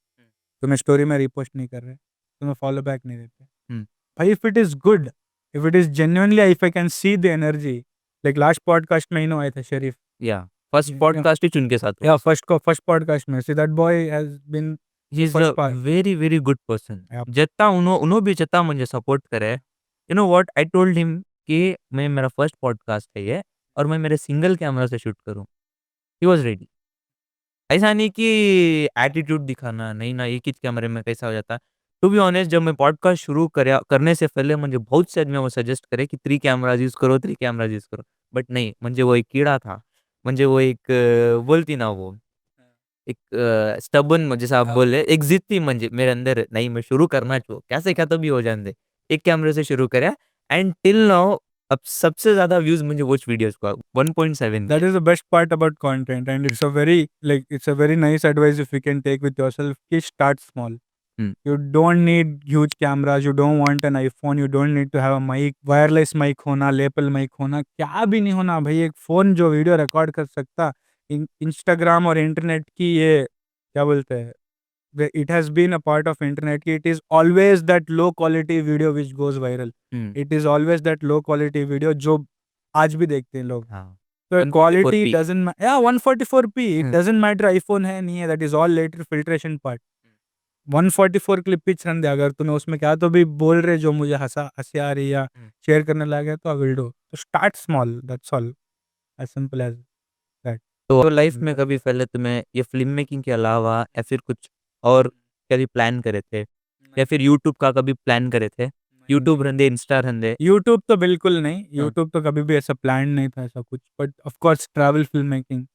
Speaker 2: तुम्हें स्टोरी में रिपोस्ट नहीं कर रहे, तुम्हें फॉलो बैक नहीं देते भाई. If it is good, if it is genuinely, if I can see the energy, like last podcast में आया था शरीफ,
Speaker 1: या फर्स्ट पॉडकास्ट ही उनके साथ
Speaker 2: या फर्स्ट पॉडकास्ट में, see that boy has been
Speaker 1: he is
Speaker 2: first
Speaker 1: a
Speaker 2: part.
Speaker 1: Very very good person.
Speaker 2: Yep.
Speaker 1: जत्ता उन्हों भी जत्ता मुझे सपोर्ट करे, you know what I told him कि मैं मेरा फर्स्ट पॉडकास्ट है ये और मैं मेरे सिंगल कैमरा से शूट करूं. He was ready. ऐसा नहीं कि एटीट्यूड दिखाना, नहीं ना एक ही कैमरे में कैसा हो जाता है. टू बी ऑनेस्ट जब मैं पॉडकास्ट शुरू करने से पहले मुझे बहुत से आदमी वो सजेस्ट करे की 3 कॅमेराज यूज करो, 3 कॅमेराज यूज करो. बट नहीं, म्हणजे वो एक कीड़ा था. म्हणजे वो एक बोलती ना वो एक स्टबर्न, जैसे आप बोले एक जिद थी म्हणजे मेरे अंदर, नहीं मैं शुरू करना चाहूँ, कैसे क्या तो भी हो जाने दे. एक कैमरे से शुरू करा एंड टिल नाउ अब सबसे ज्यादा व्यूज मुझे वॉच वीडियोस को 1.7.
Speaker 2: That is the best part about content, and it's a very, like, it's a very nice advice if you can take with yourself ki start small. You don't need huge cameras, you don't want an iPhone, you don't need to have a mic, wireless mic होना, lapel mic होना, क्या भी नहीं होना भाई, एक फोन जो वीडियो रिकॉर्ड कर सकता. इंस्टाग्राम और इंटरनेट की ये क्या बोलते हैं, it has been a part of internet ki it is always that low quality video which goes viral. It is always that low quality video जो आज भी देखते हैं लोग. So
Speaker 1: 144p.
Speaker 2: quality doesn't matter. Yeah, 144p. It doesn't matter iPhone है नहीं है. That is all later filtration part. 144 clip पिच रन दे, अगर तुम्हें उसमें क्या तो भी बोल रहे जो मुझे हंसी आ रही या शेयर करने लगे तो आई विल डू. तो start small, that's all, as simple as that.
Speaker 1: तो लाइफ में कभी पहले तुम्हें ये फिल्म मेकिंग के अलावा या फिर कुछ और कभी प्लान करे थे, या फिर यूट्यूब का कभी प्लान करे थे? यूट्यूब रंदे, इंस्टा रंदे?
Speaker 2: यूट्यूब तो बिल्कुल नहीं, यूट्यूब तो कभी भी ऐसा प्लान नहीं था ऐसा कुछ. But of course travel film making,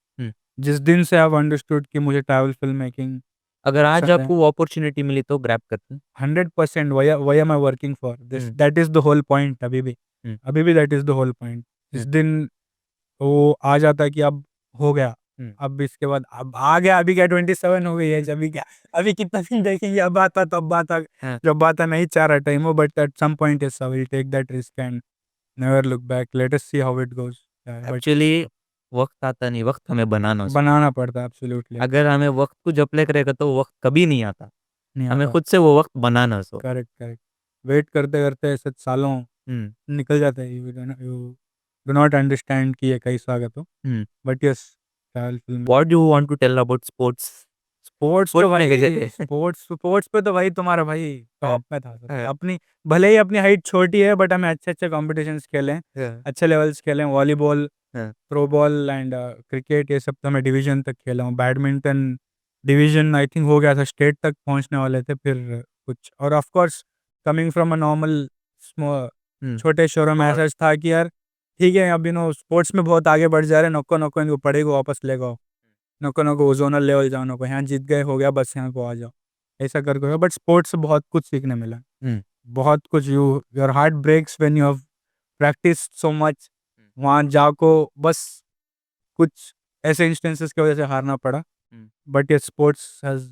Speaker 2: जिस दिन से आई अंडरस्टूड कि मुझे ट्रैवल फिल्म मेकिंग,
Speaker 1: अगर आज
Speaker 2: पसंद है.
Speaker 1: आपको वो अपॉर्चुनिटी मिली तो ग्रैब करते?
Speaker 2: 100% why am I working for this? That is the whole point. अभी भी that is the whole point. जिस दिन वो आ जाता है कि अब हो गया, अब इसके बाद अब आ गया, अभी क्या 27 हो गई है, अभी क्या, अभी कितना दिन देखेंगे, अब आता तब आता, जब आता नहीं चाह रहा टाइम हो. But at some point yes, I will take that risk and never look back. Let us see how it goes.
Speaker 1: Actually वक्त आता नहीं, वक्त हमें बनाना
Speaker 2: पड़ता है. एब्सोल्युटली.
Speaker 1: अगर हमें वक्त को जपले करेगा तो वक्त कभी नहीं आता. हमें खुद से वो वक्त बनाना. So
Speaker 2: correct. वेट करते करते ऐसे सालों निकल जाते हैं. यू डू नॉट अंडरस्टैंड कि ये कैसा आगा तो. But yes, travel film.
Speaker 1: What do you want to tell about sports?
Speaker 2: Sports पे तो भाई तुम्हारा भाई टॉप में था. अपनी भले ही अपनी हाइट छोटी है, बट हमें अच्छे कॉम्पिटिशन्स खेले, अच्छे लेवल्स खेले. Volleyball, throw ball and cricket, ये सब तो मैं डिवीजन तक खेला हूँ. बैडमिंटन डिवीजन आई थिंक हो गया था, स्टेट तक पहुंचने वाले थे फिर कुछ. और of course coming from a normal छोटे शहरों में ऐसा था कि यार ठीक है, अब स्पोर्ट्स में बहुत आगे बढ़ जा रहे हैं, नको इनको पढ़ेगा वापस ले गो, नको जोनल लेवल जाओ, नको यहाँ जीत गए हो गया बस यहाँ को आ जाओ, ऐसा करके. बट स्पोर्ट्स से बहुत कुछ सीखने मिला. बहुत कुछ. Your heart breaks when you have practice so much. वहाँ जाको बस कुछ ऐसे इंस्टेंसेस की वजह से हारना पड़ा. बट ये sports has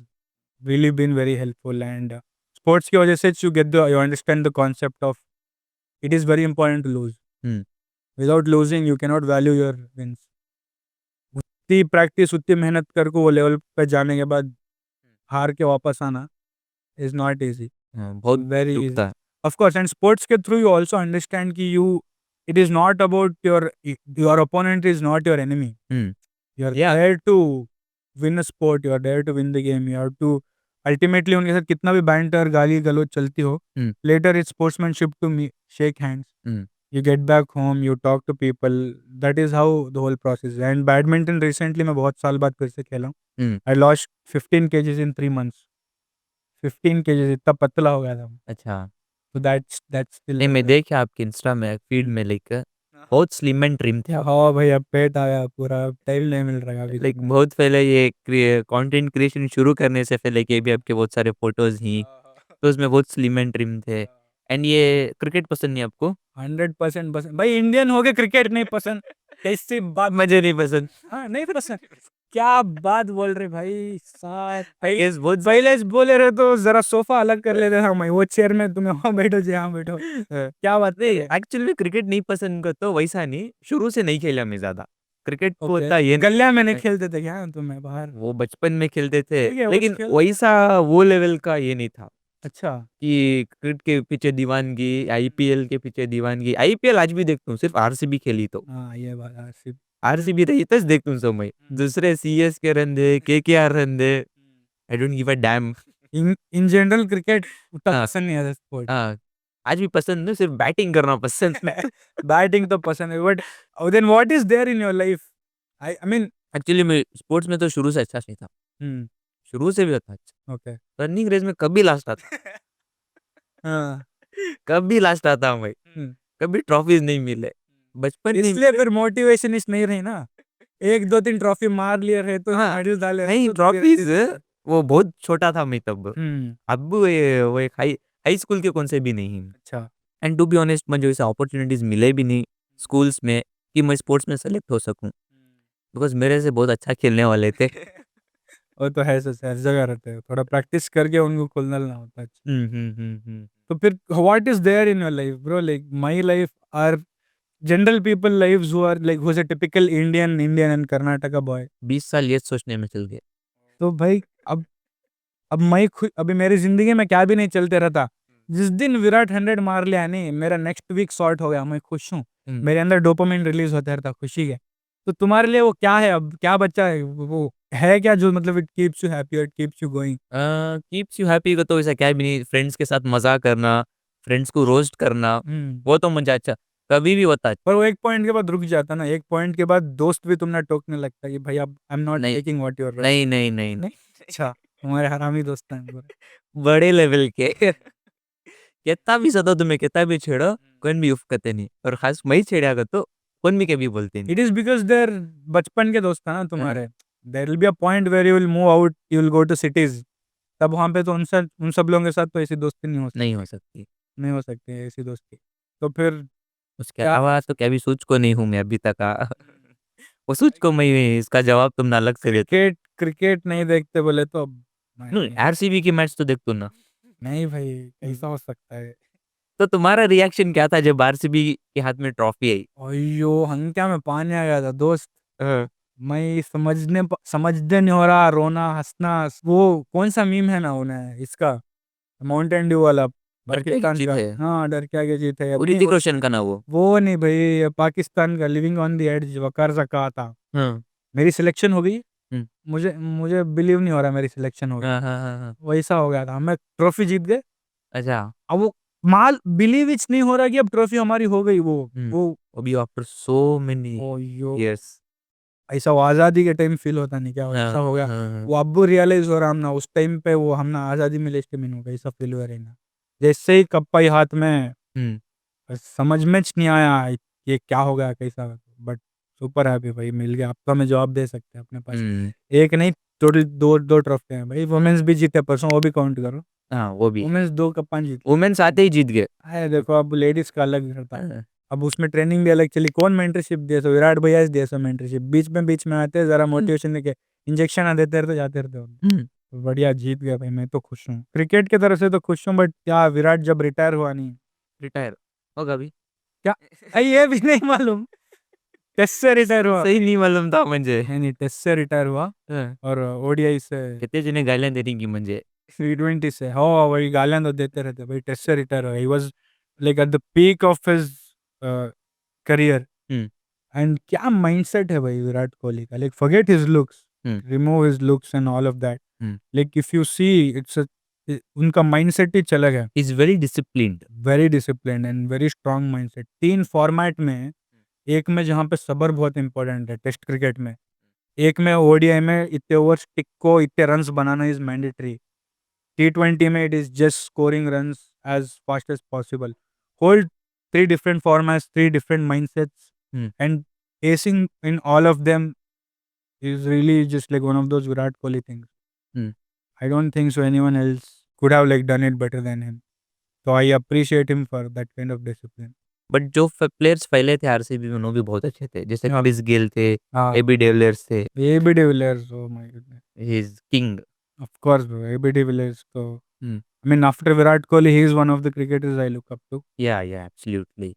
Speaker 2: really been very helpful. And sports की वजह से you understand the concept of it is very important to lose. Without losing you cannot value your wins. उतनी प्रैक्टिस, उतनी मेहनत करके वो लेवल पे जाने के बाद हार के वापस आना इज नॉट ईजी.
Speaker 1: बहुत
Speaker 2: very easy. Of course. And sports के थ्रू यू ऑल्सो अंडरस्टैंड कि it is not about your opponent is not your enemy. You are there to win a sport, you are there to win the game, you have to ultimately उनके साथ कितना भी बैंटर गाली गलौज चलती हो, later it's sportsmanship to shake hands. You get back home, you talk to people. That is how the whole process is. And badminton recently मैं बहुत साल बाद फिर से खेला हूँ. I lost 15 kgs in 3 months. 15 kgs, इतना पतला हो गया था.
Speaker 1: अच्छा.
Speaker 2: So that's still.
Speaker 1: नहीं, मैं देखा आपके इंस्टा में फीड में लेकर बहुत स्लिम एंड ट्रिम थे आप.
Speaker 2: हाँ भाई, अब पेट आया पूरा, टाइम नहीं मिल रहा अभी.
Speaker 1: लाइक बहुत पहले ये कंटेंट क्रिएशन शुरू करने से पहले के भी आपके बहुत सारे फोटोज ही तो उसमें बहुत स्लिम एंड ट्रिम थे. एंड ये क्रिकेट पसंद नहीं आपको?
Speaker 2: 100% पसंद भाई. इंडियन हो गए क्रिकेट नहीं पसंद, कैसी बात.
Speaker 1: मुझे नहीं पसंद.
Speaker 2: हाँ नहीं पसंद. क्या बात बोल रहे भाई साहब भाई
Speaker 1: Yes, बहुत
Speaker 2: पहले बोले रहे तो जरा सोफा अलग कर लेते था मैं वो चेयर में तुम्हें वहां बैठो जी हाँ बैठो क्या बात है
Speaker 1: एक्चुअली मैं क्रिकेट नहीं पसंद करता हूँ, वैसा नहीं, शुरू से नहीं खेला मैं ज्यादा क्रिकेट को,
Speaker 2: ओके
Speaker 1: होता ये
Speaker 2: गलिया में नहीं
Speaker 1: नहीं।
Speaker 2: खेलते थे क्या तुम्हें बाहर
Speaker 1: वो बचपन में खेलते थे,
Speaker 2: ठीक है वो
Speaker 1: लेकिन
Speaker 2: खेल
Speaker 1: वैसा वो लेवल का ये नहीं था
Speaker 2: अच्छा
Speaker 1: कि क्रिकेट के पीछे दीवानगी, आईपीएल के पीछे दीवानगी। आईपीएल आज भी देखता हूँ, सिर्फ आरसीबी खेली तो,
Speaker 2: हाँ ये बात आसिफ
Speaker 1: आरसीबी रही तो देखता हूँ समय, दूसरे सीएस के run they, KKR run they, I don't give a dam.
Speaker 2: In general cricket उतना
Speaker 1: हाँ
Speaker 2: पसंद नहीं आता स्पोर्ट
Speaker 1: हाँ, आज भी पसंद है, सिर्फ बैटिंग करना पसंद है।
Speaker 2: बैटिंग तो पसंद है but then what is there in your life I mean
Speaker 1: actually मैं स्पोर्ट्स में तो शुरू से अच्छा नहीं था, शुरू से भी था अच्छा।
Speaker 2: ओके
Speaker 1: रनिंग रेस में कभी लास्ट आता,
Speaker 2: हाँ
Speaker 1: कभी लास्ट आता हूँ भाई,
Speaker 2: हम्म,
Speaker 1: कभी ट्रॉफीज नहीं मिले, बचपन नहीं
Speaker 2: इसलिए
Speaker 1: मिले।
Speaker 2: फिर मोटिवेशन इस नहीं रही ना एक दो तीन ट्रॉफी मार लिए रहे तो
Speaker 1: हाँ,
Speaker 2: मेडल डाले रहे
Speaker 1: नहीं
Speaker 2: तो
Speaker 1: ट्रॉफीज, वो बहुत छोटा था मैं तब,
Speaker 2: हम्म
Speaker 1: अब वो एक हाई हाई स्कूल के कौन से भी नहीं।
Speaker 2: अच्छा
Speaker 1: एंड टू बी ऑनेस्ट मुझे ऐसे अपॉर्चुनिटीज मिले भी नहीं स्कूल्स में कि मैं स्पोर्ट्स में सेलेक्ट हो सकूं, बिकॉज मेरे से बहुत अच्छा खेलने वाले थे।
Speaker 2: वो तो है सर हर जगह रहते हैं थोड़ा प्रैक्टिस करके उनको खुलना होता है
Speaker 1: हम्म।
Speaker 2: तो फिर what is there in your life bro like my life or general people lives who are like who is a typical Indian and Karnataka boy
Speaker 1: 20 साल ये सोचने में चल गए।
Speaker 2: तो भाई अब मैं अभी मेरी जिंदगी में क्या भी नहीं चलते रहता जिस दिन विराट 100 मार लिया नहीं मेरा नेक्स्ट वीक सॉर्ट हो गया मैं खुश हूँ मेरे अंदर डोपामिन रिलीज होता रहता खुशी है तो तुम्हारे लिए वो क्या है अब क्या बच्चा है वो है क्या जो मतलब इट कीप्स यू हैप्पी और keeps you going
Speaker 1: keeps you happy का तो ऐसा क्या भी नहीं, फ्रेंड्स के साथ मजा करना, फ्रेंड्स को रोस्ट करना, वो तो मजा अच्छा कभी भी होता है।
Speaker 2: पर वो एक पॉइंट के बाद रुक जाता ना एक पॉइंट के बाद दोस्त भी तुमने टोकने लगता है कि भाई अब आई एम नॉट
Speaker 1: नहीं
Speaker 2: टेकिंग व्हाट यू आर
Speaker 1: नहीं नहीं नहीं
Speaker 2: नहीं अच्छा तुम्हारे हरामी दोस्त हैं पूरे
Speaker 1: बड़े लेवल के। कितना भी सतो तुम्हें कितना भी छेड़ो, कोई भी उफ करते नहीं, और खास मैं ही छेड़ा कर तो कौन भी कभी बोलते नहीं।
Speaker 2: इट इज बिकॉज देर बचपन के दोस्त है ना
Speaker 1: हाँ,
Speaker 2: तुम्हारे there will be a point where you will move out you will go to cities तब वहां पे तो उन सब लोगों के साथ तो ऐसी दोस्ती नहीं हो
Speaker 1: नहीं हो
Speaker 2: सकती
Speaker 1: सकती।
Speaker 2: नहीं हो सकती है ऐसी दोस्ती तो फिर
Speaker 1: उसके
Speaker 2: क्या
Speaker 1: अलावा तो कभी सोच को नहीं हूँ मैं अभी तक। वो सोच को मैं, इसका जवाब तुमने अलग से देते।
Speaker 2: क्रिकेट क्रिकेट नहीं देखते बोले तो अब नहीं
Speaker 1: आरसीबी की मैच तो देखते हो ना।
Speaker 2: नहीं भाई कैसा हो सकता है
Speaker 1: तो तुम्हारा रिएक्शन क्या था जब आरसीबी के हाथ में ट्रॉफी आई?
Speaker 2: अयो हंग्या में पानी आ गया था दोस्त
Speaker 1: हाँ,
Speaker 2: मैं समझने नहीं हो रहा रोना हंसना वो कौन सा मीम है ना उन्हें इसका माउंटेन ड्यू वाला
Speaker 1: और क्या
Speaker 2: पाकिस्तान
Speaker 1: जीत
Speaker 2: का
Speaker 1: है?
Speaker 2: हाँ डर के आगे जीत है
Speaker 1: वो
Speaker 2: अपनी
Speaker 1: ऋतिक रोशन का ना वो?
Speaker 2: वो नहीं भाई ये पाकिस्तान का लिविंग ऑन द एज वकार सा कहा था
Speaker 1: हाँ
Speaker 2: मेरी सिलेक्शन हो गई
Speaker 1: हम्म,
Speaker 2: मुझे मुझे बिलीव नहीं हो रहा मेरी सिलेक्शन हो गई
Speaker 1: हाँ।
Speaker 2: वैसा हो गया था हमें ट्रॉफी जीत गए
Speaker 1: अच्छा।
Speaker 2: अब वो माल बिलीव इच नहीं हो रहा कि अब ट्रॉफी हमारी हो गई वो
Speaker 1: अभी आफ्टर सो मेनी
Speaker 2: ओ यो
Speaker 1: इयर्स।
Speaker 2: ऐसा वो आज़ादी के टाइम फील होता नहीं क्या ऐसा हो गया
Speaker 1: हाँ।
Speaker 2: वो अब रियलाइज हो रहा हम ना उस टाइम पे वो हम ना आज़ादी मिले इसके मीनू का ऐसा फील हो रहा है ना जैसे ही कप पाई हाथ में
Speaker 1: हम्म
Speaker 2: बस समझ में च नहीं आया ये क्या हो गया कैसा बट सुपर हैप्पी भाई मिल गया अब तो हमें जवाब दे सकते हैं अपने पास
Speaker 1: हम्म,
Speaker 2: एक नहीं टोटल दो दो ट्रॉफी हैं भाई वुमेन्स भी जीते परसों वो भी काउंट करो
Speaker 1: हाँ वो भी,
Speaker 2: वुमेन्स दो कप्पान जीत
Speaker 1: वुमेन्स आते ही जीत गए।
Speaker 2: है देखो अब लेडीज का अलग रहता
Speaker 1: हाँ,
Speaker 2: अब उसमें ट्रेनिंग भी अलग चली कौन मेंटरशिप दिया सो विराट भैया दिया सो मेंटरशिप बीच में आते जरा मोटिवेशन देके इंजेक्शन आ देते रहते जाते रहते हो
Speaker 1: हम्म,
Speaker 2: तो बढ़िया जीत गया भाई मैं तो खुश हूँ क्रिकेट की तरफ से तो खुश हूँ बट क्या विराट जब रिटायर हुआ नहीं
Speaker 1: रिटायर होगा भी।
Speaker 2: क्या ये भी नहीं मालूम टेस्ट से रिटायर हुआ
Speaker 1: सही नहीं मालूम था मुझे।
Speaker 2: नहीं टेस्ट से रिटायर हुआ
Speaker 1: हाँ,
Speaker 2: और ओडीआई से
Speaker 1: कितने जने गाइडलाइन दे देंगी मुझे।
Speaker 2: T20 से हो वही गालियां तो देते रहते भाई टेस्ट से रिटायर हुआ he was like at the peak of his career
Speaker 1: hmm
Speaker 2: and क्या माइंडसेट है भाई विराट कोहली का like forget his looks
Speaker 1: hmm
Speaker 2: remove his looks and all of that
Speaker 1: hmm
Speaker 2: like if you see it's उनका माइंडसेट ही चला गया
Speaker 1: is very disciplined.
Speaker 2: Very discipline and very strong mindset तीन फॉर्मेट में एक में जहाँ पे सब्र बहुत इंपॉर्टेंट है टेस्ट क्रिकेट में एक में ओडीआई में इतने ओवर्स टिक को इतने runs banana is mandatory T20 में it is just scoring runs as fast as possible. Hold three different formats, three different mindsets,
Speaker 1: hmm
Speaker 2: and acing in all of them is really just like one of those Virat Kohli things.
Speaker 1: Hmm
Speaker 2: I don't think so anyone else could have like done it better than him. So I appreciate him for that kind of discipline.
Speaker 1: But जो प्लेयर्स पहले थे आरसीबी में वो भी बहुत अच्छे थे, जैसे
Speaker 2: हाँ
Speaker 1: क्रिस गेल थे,
Speaker 2: हाँ
Speaker 1: एबी डेविलियर्स थे,
Speaker 2: AB de Villiers oh my goodness
Speaker 1: he is king.
Speaker 2: Of course bro AB de Villiers तो I mean after Virat Kohli he is one of the cricketers I look up to
Speaker 1: yeah absolutely.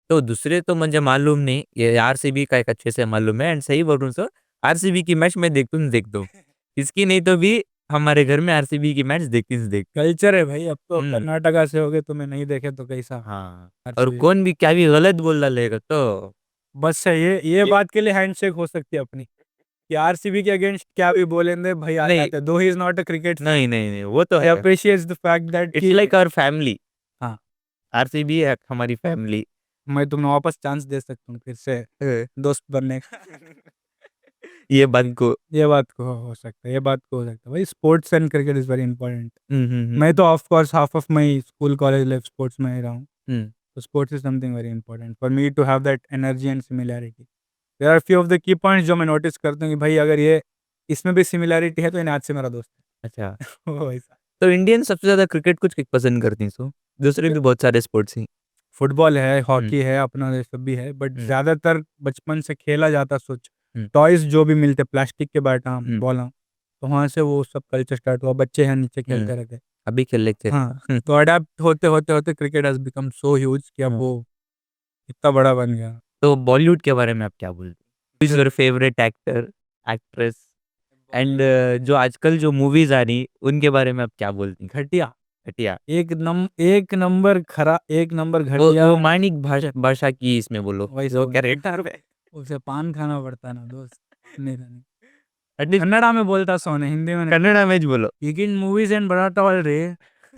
Speaker 1: तो दूसरे तो मुझे मालूम नहीं, ये आरसीबी का एक अच्छे से मालूम है, एंड सही बोलूं तो आरसीबी की मैच मैं देख दूं, इसकी नहीं तो भी हमारे घर में आरसीबी की मैच देखती से देख।
Speaker 2: कल्चर है भाई अब तो
Speaker 1: हम्म।
Speaker 2: कर्नाटका से हो गए तुम्हें नहीं देखे तो कैसा
Speaker 1: हाँ, और
Speaker 2: आरसीबी
Speaker 1: कौन भी क्या भी गलत बोल डालेगा तो
Speaker 2: बस है ये बात के लिए हैंडशेक हो सकती है अपनी कि आरसीबी के अगेंस्ट क्या भी बोलेंगे भाई आ
Speaker 1: नहीं
Speaker 2: जाते हैं दो he is not a cricket fan
Speaker 1: नहीं नहीं नहीं, वो तो
Speaker 2: आई
Speaker 1: है,
Speaker 2: appreciates the fact that
Speaker 1: it's
Speaker 2: कि
Speaker 1: लाइक आवर फैमिली,
Speaker 2: हाँ
Speaker 1: आरसीबी है हमारी फैमिली।
Speaker 2: मैं तुम्हें वापस चांस दे सकता हूँ फिर से दोस्त बनने का
Speaker 1: ये बात को।
Speaker 2: ये बात को हो सकता है ये बात को हो सकता है भाई sports and cricket is very important मैं
Speaker 1: हम्म।
Speaker 2: तो of course half of my school college life sports में ही रहा हूँ
Speaker 1: हम्म।
Speaker 2: तो sports is something very important for me to have that energy and similarity there are few of the key points जो मैं नोटिस करता हूँ कि भाई अगर ये इसमें भी सिमिलैरिटी है तो ये आज से मेरा दोस्त
Speaker 1: अच्छा,
Speaker 2: है वो वैसा
Speaker 1: तो इंडियन सबसे ज्यादा क्रिकेट कुछ पसंद करती हैं, सो दूसरे भी बहुत सारे स्पोर्ट्स हैं।
Speaker 2: फुटबॉल है
Speaker 1: हम्म।
Speaker 2: हॉकी है अपना ये सब भी है बट
Speaker 1: हम्म।
Speaker 2: ज़्यादातर बचपन से खेला जाता सोच
Speaker 1: हम्म।
Speaker 2: टॉयज जो भी मिलते प्लास्टिक के बैटा
Speaker 1: हम्म।
Speaker 2: बॉल तो वहाँ से वो सब कल्चर स्टार्ट हुआ बच्चे हैं नीचे
Speaker 1: हम्म।
Speaker 2: खेलते रहते
Speaker 1: अभी खेल लेते
Speaker 2: हाँ
Speaker 1: हैं।
Speaker 2: तो अडेप्ट होते होते होते cricket has become so huge कि अब
Speaker 1: हाँ।
Speaker 2: वो इतना बड़ा बन गया
Speaker 1: तो बॉलीवुड के बारे में आप क्या बोलते हैं, is your favourite actor, actress, and जो आजकल जो मूवीज आ रही उनके बारे में आप क्या बोलती हैं?
Speaker 2: घटिया
Speaker 1: घटिया।
Speaker 2: एक नंबर
Speaker 1: वो
Speaker 2: घटिया
Speaker 1: वो मानिक भाषा भाषा की इसमें बोलो,
Speaker 2: वैसे
Speaker 1: जो
Speaker 2: बोल
Speaker 1: कैरेक्टर पे
Speaker 2: उसे पान खाना पड़ता है ना दोस्त नहीं नहीं
Speaker 1: एटलीस्ट
Speaker 2: कन्नड़ा में बोलता सोने हिंदी में नहीं
Speaker 1: कन्नड़ा में बोलो।
Speaker 2: ಈಗಿನ ಮೂವೀಸ್ ಏನು ಬರತಾವಲ್ರಿ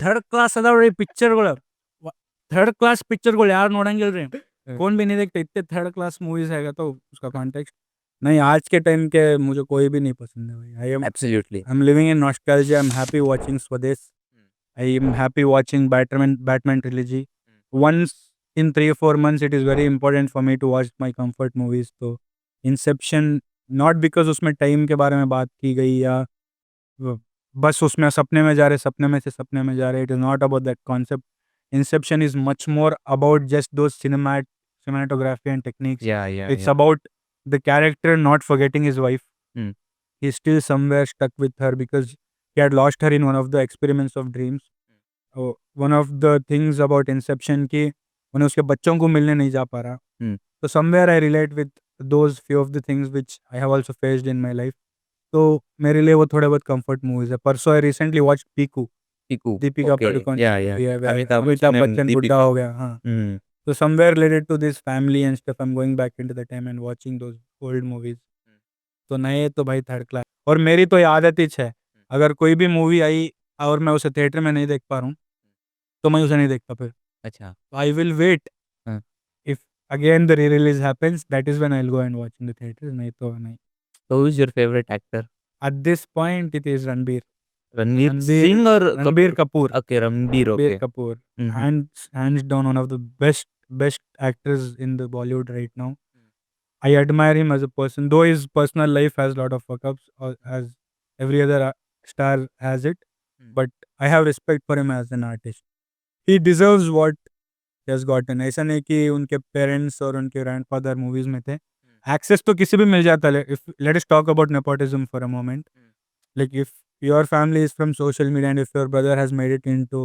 Speaker 2: ಥರ್ಡ್ ಕ್ಲಾಸ್ ಅದಾವ್ರಿ ಪಿಕ್ಚರ್ಗಳು थर्ड क्लास पिक्चर यार नोड़ेंगे रे कौन भी नहीं देखते इतने थर्ड क्लास मूवीज है तो उसका कॉन्टेक्स्ट नहीं आज के टाइम के मुझे कोई भी नहीं पसंद है भाई
Speaker 1: absolutely.
Speaker 2: I am living in nostalgia I am happy watching Swades I am happy watching Batman trilogy once in 3 or 4 months it is very important for me to watch my comfort movies तो इंसेप्शन नॉट बिकॉज उसमें टाइम के बारे में बात की गई या बस उसमें सपने में जा रहे सपने में से सपने में जा रहे it is not about that concept Inception is much more about just दो cinematography and techniques it's
Speaker 1: या
Speaker 2: about the character not forgetting his wife
Speaker 1: hmm.
Speaker 2: he's still somewhere stuck with her because he had lost her in one of the experiments of dreams one of the things about inception कि उन्हें उसके बच्चों को मिलने नहीं जा पा रहा
Speaker 1: हम्म।
Speaker 2: तो somewhere I relate with those few of the things which I have also faced in my life तो मेरे लिए वो थोड़े बहुत कंफर्ट मूवीज है परसों I recently watch Piku
Speaker 1: Piku.
Speaker 2: Deepika
Speaker 1: okay.
Speaker 2: Padukone
Speaker 1: या अमिताभ
Speaker 2: अमिताभ
Speaker 1: बच्चन and
Speaker 2: बच्चन बुड्ढा
Speaker 1: दीपिका।
Speaker 2: हो गया हाँ
Speaker 1: हम्म।
Speaker 2: तो somewhere related to this family and stuff I am going back into the time and watching those old movies तो नए तो भाई थर्ड क्लास और मेरी तो ये आदत ही है अगर कोई भी मूवी आई और मैं उसे थिएटर में नहीं देख पा रहा हूँ तो मैं उसे नहीं देखता फिर
Speaker 1: अच्छा।
Speaker 2: आई विल वेट
Speaker 1: हाँ।
Speaker 2: If again the re release happens that is when I will go and watch in the theatre नहीं तो नहीं
Speaker 1: तो is your favourite actor?
Speaker 2: At this point it is Ranbir
Speaker 1: Ranveer
Speaker 2: Ranbir
Speaker 1: Singh और
Speaker 2: Ranbir Kapoor
Speaker 1: okay, Ranbir,
Speaker 2: Ranbir
Speaker 1: okay.
Speaker 2: Kapoor, hands down one of the best actors in the Bollywood right now. I admire him as a person, though his personal life has a lot of fuck ups, as every other star has it. But I have respect for him as an artist. He deserves what he has gotten. ऐसा नहीं कि उनके पेरेंट्स और उनके ग्रैंडफादर मूवीज में थे एक्सेस तो किसी भी मिल जाता है if let us talk about nepotism for a moment like if your family is from social media and if your brother has made it into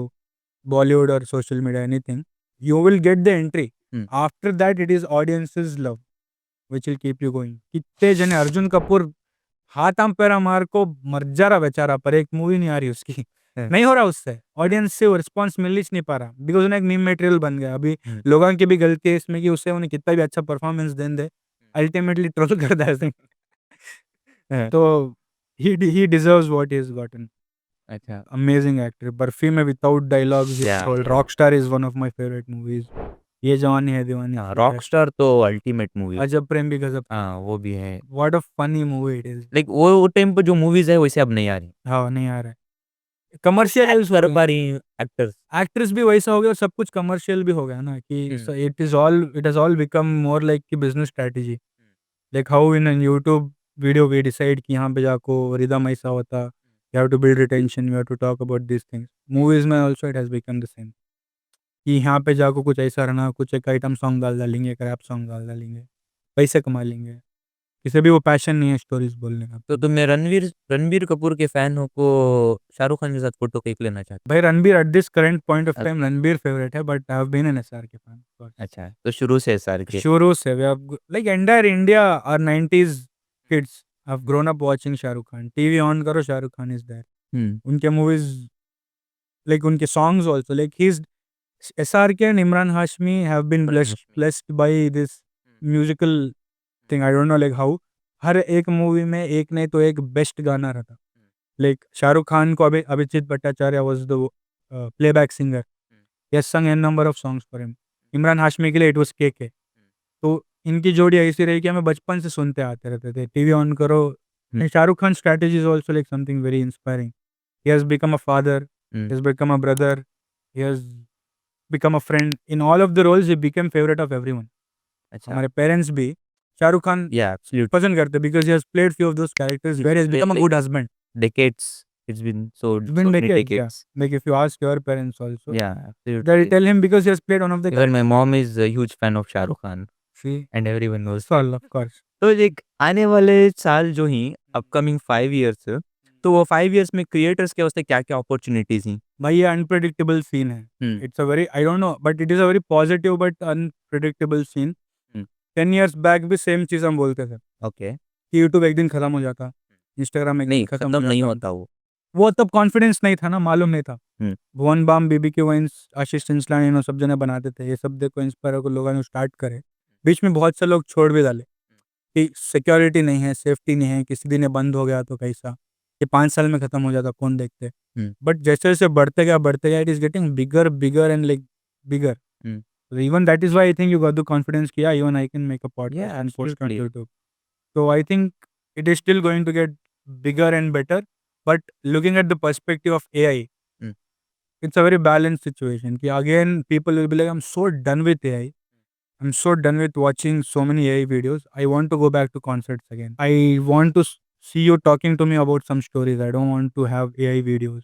Speaker 2: Bollywood or social media, anything, you will get the entry. After that, it is audience's love which will keep you going. कितने जने अर्जुन कपूर हाथ आम पैरा मार को मर जा रहा बेचारा पर एक मूवी नहीं आ रही उसकी नहीं हो रहा उससे ऑडियंस से वो रिस्पॉन्स मिल ही नहीं पा रहा बिकॉज उन्हें एक मीम मटेरियल बन गया अभी लोगों की भी गलती है इसमें कि उसे उन्हें कितना भी अच्छा परफॉर्मेंस दे अल्टीमेटली ट्रोल करता है तो he deserves what he has gotten.
Speaker 1: अच्छा।
Speaker 2: Amazing actor. बर्फी में without dialogues he
Speaker 1: या
Speaker 2: told. Rockstar is one of my favorite movies. ये जवानी है दीवानी.
Speaker 1: रॉकस्टार तो अल्टीमेट मूवी।
Speaker 2: अजब प्रेम भी गजब.
Speaker 1: हाँ, वो भी है।
Speaker 2: What a funny movie it is.
Speaker 1: Like वो टाइम पे जो मूवीज है वैसे अब नहीं आ रही,
Speaker 2: हाँ नहीं आ रहा है. कमर्शियल
Speaker 1: कर पा रही एक्टर्स।
Speaker 2: एक्ट्रेस भी वैसा हो गया और सब कुछ कमर्शियल भी हो गया ना कि it is all become more like की business strategy like how in YouTube video we decide कि यहाँ पे जाको रिदम ऐसा होता you have to build retention you have to talk about these things movies mein also it has become the same कि यहाँ पे जाकर कुछ ऐसा रहना, कुछ एक आइटम सॉन्ग डालेंगे, एक रैप सॉन्ग डालेंगे, पैसे कमा लेंगे। किसी भी वो पैशन नहीं है स्टोरीज़ बोलने का।
Speaker 1: तो तुम रणवीर रणबीर कपूर के फैन हो को शाहरुख खान के साथ फोटो क्लिक लेना चाहते
Speaker 2: भाई Ranbir at this current point of
Speaker 1: हो?
Speaker 2: टाइम रणबीर फेवरेट है, but I have been an SRK fan.
Speaker 1: अच्छा, तो शुरू से एसआर के।
Speaker 2: शुरू से we have like entire India और 90s kids have grown up watching Shahrukh Khan. TV on करो शाहरुख खान इज देयर। उनके मूवीज लाइक उनके songs also like he is SRK and Imran Hashmi have been blessed by this musical thing. I don't know like how हर एक मूवी में एक नहीं तो एक बेस्ट गाना रहता। लाइक शाहरुख खान को Abhijeet Bhattacharya was the playback singer. He has sung n number of songs for him. Imran Hashmi के लिए इट वाज केके। तो इनकी जोड़ी ऐसी रही कि हमें बचपन से सुनते आते रहते थे। टीवी ऑन करो। Shahrukh Khan strategy is also like something very inspiring. He has become a father. He has become a brother. He has become a friend. In all of the roles, he became favorite of everyone.
Speaker 1: अच्छा,
Speaker 2: हमारे पेरेंट्स भी शाहरुख खान
Speaker 1: या एब्सोल्युटली
Speaker 2: पसंद करते because he has played few of those characters where he has become a good husband.
Speaker 1: decades. It's been
Speaker 2: It's
Speaker 1: so
Speaker 2: been
Speaker 1: many
Speaker 2: decades, yeah.
Speaker 1: decades.
Speaker 2: Like if you ask your parents also,
Speaker 1: Yeah,
Speaker 2: they'll
Speaker 1: absolutely.
Speaker 2: tell him because he has played one of the
Speaker 1: Even my mom is a huge fan of Shah Rukh Khan,
Speaker 2: See,
Speaker 1: and everyone knows.
Speaker 2: well, of course.
Speaker 1: तो एक आने वाले साल जो ही अपकमिंग 5 इयर्स, तो वो 5 इयर्स में क्रिएटर्स के वास्ते क्या-क्या अपॉर्चुनिटीज हैं?
Speaker 2: भाई ये अनप्रेडिक्टेबल सीन है। It's a very I don't know but it is a very positive but unpredictable scene. 10 years back भी सेम चीज हम बोलते थे
Speaker 1: ओके,
Speaker 2: कि यूट्यूब एक दिन खत्म हो जाता, इंस्टाग्राम एक दिन
Speaker 1: नहीं
Speaker 2: खत्म
Speaker 1: खत्म
Speaker 2: हो
Speaker 1: नहीं
Speaker 2: जाता।
Speaker 1: होता वो।
Speaker 2: वो तब कॉन्फिडेंस नहीं था ना, मालूम नहीं था।
Speaker 1: हम्म,
Speaker 2: भुवन बाम, बीबीके वाइन्स, आशीष चिंचलानी, इन्होंने सब जने बनाते थे। ये सब देखो इंस्पायर को लोगों ने स्टार्ट करे। बीच में बहुत से लोग छोड़ भी डाले कि सिक्योरिटी नहीं है, सेफ्टी नहीं है, किसी दिन ये बंद हो गया तो कैसा, ये 5 साल में खत्म हो जाता, कौन देखते। बट जैसे जैसे बढ़ते गया it is getting bigger bigger and like bigger. Even that is why I think you got the confidence कि yeah, even I can make a podcast
Speaker 1: Yeah,
Speaker 2: and post on
Speaker 1: absolutely.
Speaker 2: YouTube. So I think it is still going to get bigger and better. But looking at the perspective of AI,
Speaker 1: Mm.
Speaker 2: it's a very balanced situation. कि again, people will be like, I'm so done with AI. I'm so done with watching so many AI videos. I want to go back to concerts again. I want to see you talking to me about some stories. I don't want to have AI videos.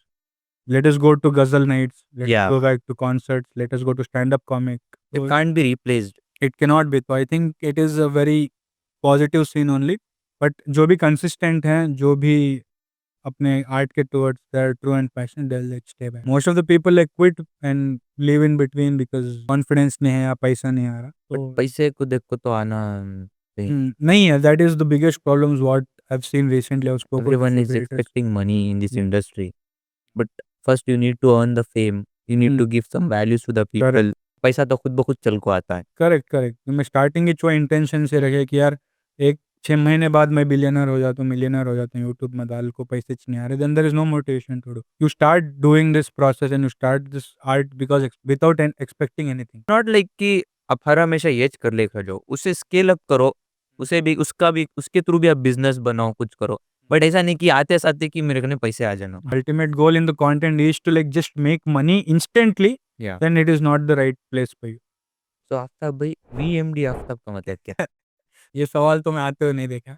Speaker 2: Let us go to Ghazal nights. Let
Speaker 1: Yeah.
Speaker 2: us go back to concerts. Let us go to stand-up comic.
Speaker 1: It
Speaker 2: So
Speaker 1: can't be replaced.
Speaker 2: it cannot be. So I think it is a very positive seen only. But जो भी कंसिस्टेंट हैं, जो भी अपने आर्ट के towards their true and passion, they will stay back. Most of the people like quit and live in between because confidence नहीं है या पैसा नहीं आ रहा।
Speaker 1: बट
Speaker 2: तो
Speaker 1: पैसे को देख को तो आना चाहिए।
Speaker 2: नहीं है, that is the biggest problems what I have seen recently. I have spoken to
Speaker 1: Everyone
Speaker 2: few
Speaker 1: is
Speaker 2: creators.
Speaker 1: expecting money in this industry, but first you need to earn the fame. You need to give some values to the people. पैसा तो खुद ब खुद चल को आता है।
Speaker 2: करेक्ट। मैं स्टार्टिंग ही जो इंटेंशन से रखे कि यार एक 6 महीने बाद मैं बिलियनर हो जाता हूँ, मिलियनर हो जाता हूँ, यूट्यूब में डाल को पैसे नहीं आ रहे, then there is no motivation to do. You start doing this process and you start this art because without expecting anything.
Speaker 1: Not like कि आप हर हमेशा ये कर लेकर जाओ, उसे स्केल अप करो, उसे भी उसका भी उसके थ्रू भी आप बिजनेस बनाओ, कुछ करो, बट ऐसा नहीं कि आते साथ कि मेरे को पैसे आ जाना।
Speaker 2: Ultimate goal in the content is to like just make money instantly,
Speaker 1: Yeah.
Speaker 2: then it is not the right place for you.
Speaker 1: तो आफ्ताब भाई, VMD आफ्ताब का मतलब क्या?
Speaker 2: ये सवाल तो मैं आते हुए नहीं देखा।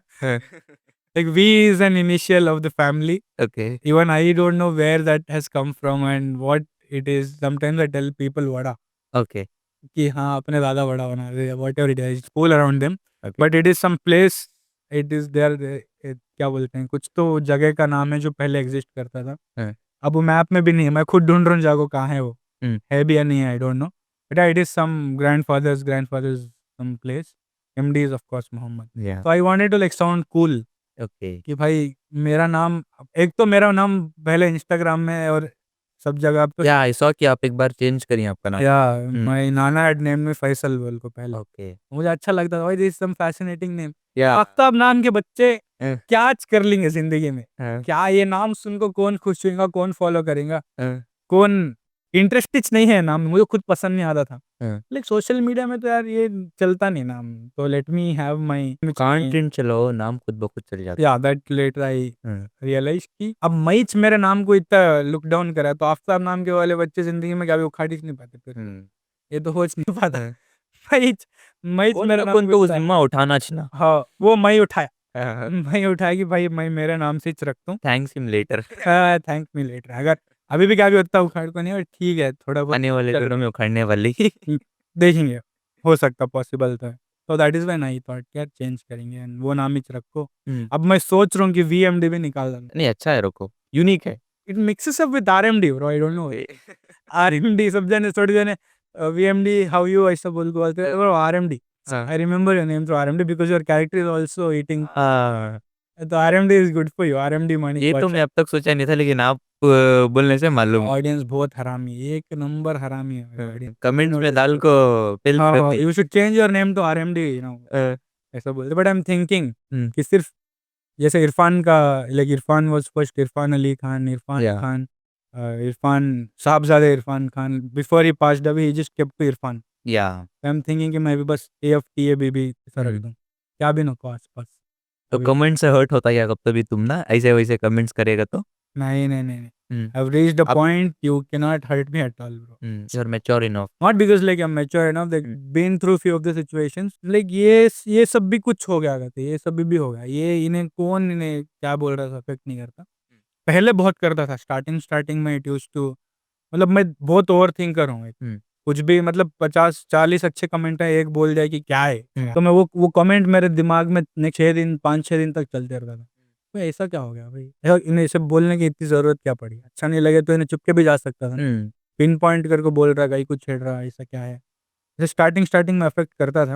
Speaker 2: Like V is an initial of the family.
Speaker 1: Okay.
Speaker 2: Even I don't know where that has come from and what it is. Sometimes I tell people vada
Speaker 1: Okay.
Speaker 2: कि हाँ अपने दादा बड़ा बना रहे, whatever it is, it's cool around them.
Speaker 1: Okay.
Speaker 2: But it is some place. It is there. क्या बोलते हैं, कुछ तो जगह का नाम है जो पहले एग्जिस्ट करता था।
Speaker 1: हाँ.
Speaker 2: अब वो मैप में भी नहीं है, मैं खुद ढूंढ रहा हूँ जागो कहाँ है वो। है भी या नहीं है, I don't know, but it is some grandfathers some place. MD is of course Mohammad.
Speaker 1: Yeah.
Speaker 2: तो I wanted to like sound cool
Speaker 1: Okay.
Speaker 2: कि भाई मेरा नाम, एक तो मेरा नाम पहले इंस्टाग्राम में और सब जगह पे।
Speaker 1: Yeah, I saw कि आप एक बार चेंज करिए आपका नाम।
Speaker 2: या माय नाना हैड नेम में फैसल बोल को पहले।
Speaker 1: Okay.
Speaker 2: मुझे अच्छा लगता था, भाई this some fascinating name.
Speaker 1: Yeah.
Speaker 2: Aftab नाम के बच्चे
Speaker 1: हाँ.
Speaker 2: क्या कर लेंगे जिंदगी में?
Speaker 1: हाँ.
Speaker 2: क्या ये नाम सुनको कौन खुश होगा, कौन फॉलो करेगा,
Speaker 1: हाँ.
Speaker 2: कौन इंटरेस्टेड नहीं है नाम में? मुझे खुद पसंद नहीं आता था।
Speaker 1: हाँ.
Speaker 2: लाइक सोशल मीडिया में तो यार ये चलता नहीं नाम, तो let me have my
Speaker 1: content चलाओ, नाम खुद ब खुद चल जाता है।
Speaker 2: या दैट लेटर आई
Speaker 1: हाँ.
Speaker 2: रियलाइज कि अब मैच मेरे नाम को इतना लुक डाउन करा, तो आफ्ताब नाम के वाले बच्चे जिंदगी में कभी उखाड़ ही नहीं पाते फिर। ये तो हो नहीं पाता।
Speaker 1: हाँ.
Speaker 2: मैच
Speaker 1: कौन
Speaker 2: मेरे
Speaker 1: ना
Speaker 2: नाम
Speaker 1: कौन
Speaker 2: को
Speaker 1: तो
Speaker 2: इतना-
Speaker 1: जिम्मा उठाना चाहिए।
Speaker 2: हाँ वो मैं उठाया।
Speaker 1: हाँ.
Speaker 2: मैं उठाया कि भाई मैं मेरे नाम से ही रखता हूँ।
Speaker 1: Thanks him later.
Speaker 2: Thank me later. अगर अभी भी क्या भी उतना उखाड़ को नहीं, और ठीक है थोड़ा बहुत
Speaker 1: आने वाले
Speaker 2: चल
Speaker 1: दिनों में उखाड़ने वाली।
Speaker 2: देखेंगे, हो सकता पॉसिबल था। तो that is when I thought यार चेंज करेंगे एंड वो नाम ही रखो। अब मैं सोच रहा हूँ कि वीएमडी भी निकाल दूँ।
Speaker 1: नहीं अच्छा है, रुको, यूनिक है।
Speaker 2: It mixes up with RMD bro, I don't no. RMD सब जने थोड़ी जने वीएमडी हाउ यू ऐसा बोलते हैं ब्रो, आरएमडी।
Speaker 1: हाँ।
Speaker 2: I remember your name through RMD because your character is also eating.
Speaker 1: हाँ,
Speaker 2: तो RMD is good for you, RMD money
Speaker 1: ये तो
Speaker 2: वॉच।
Speaker 1: मैं अब तक सोचा नहीं था, लेकिन आप बोलने से मालूम।
Speaker 2: ऑडियंस बहुत हरामी है, एक नंबर हरामी है ऑडियंस।
Speaker 1: कमेंट्स में दाल को पेल
Speaker 2: हाँ, हाँ,
Speaker 1: करती।
Speaker 2: You should change your name to RMD,
Speaker 1: uh,
Speaker 2: ऐसा बोलते। But I am thinking
Speaker 1: hmm,
Speaker 2: कि सिर्फ जैसे इरफान का, like Irfan was first Irfan Ali Khan,
Speaker 1: या
Speaker 2: Irfan Sahabzade Irfan Khan, before he passed away he just kept to Irfan.
Speaker 1: Yeah
Speaker 2: I am thinking कि मैं भी बस AFTABB ऐसा रख दूं, क्या भी नको आसपास
Speaker 1: तो
Speaker 2: अभी।
Speaker 1: कमेंट से हर्ट होता है कब कभी तुम ना ऐसे वैसे कमेंट्स करेगा तो।
Speaker 2: नहीं, नहीं, नहीं, नहीं,
Speaker 1: हम्म,
Speaker 2: आई हैव रीच्ड अ
Speaker 1: आप
Speaker 2: point you can not hurt me at all bro.
Speaker 1: You are mature enough.
Speaker 2: Not because like I am mature enough, like been through few of the situations, like ये सब भी कुछ हो गया करते, ये सब भी हो गया, ये इन्हें कौन इन्हें क्या बोल रहा था अफेक्ट नहीं करता। पहले बहुत करता था, स्टार्टिंग में इट यूज्ड टू, मतलब मैं बहुत ओवरथिंकर हूँ। कुछ भी मतलब 50-40 अच्छे कमेंट है, एक बोल जाए कि क्या है, तो मैं वो कमेंट मेरे दिमाग में नेक्स्ट 6 दिन 5-6 दिन तक चलते रहता था। भाई ऐसा क्या हो गया भाई? इन्हें सब बोलने की इतनी ज़रूरत क्या पड़ी? अच्छा नहीं लगे तो इन्हें चुप के भी जा सकता था। पिन पॉइंट करके बोल रहा है, कहीं कुछ छेड़ रहा है, ऐसा क्या है? जैसे स्टार्टिंग में अफेक्ट करता था।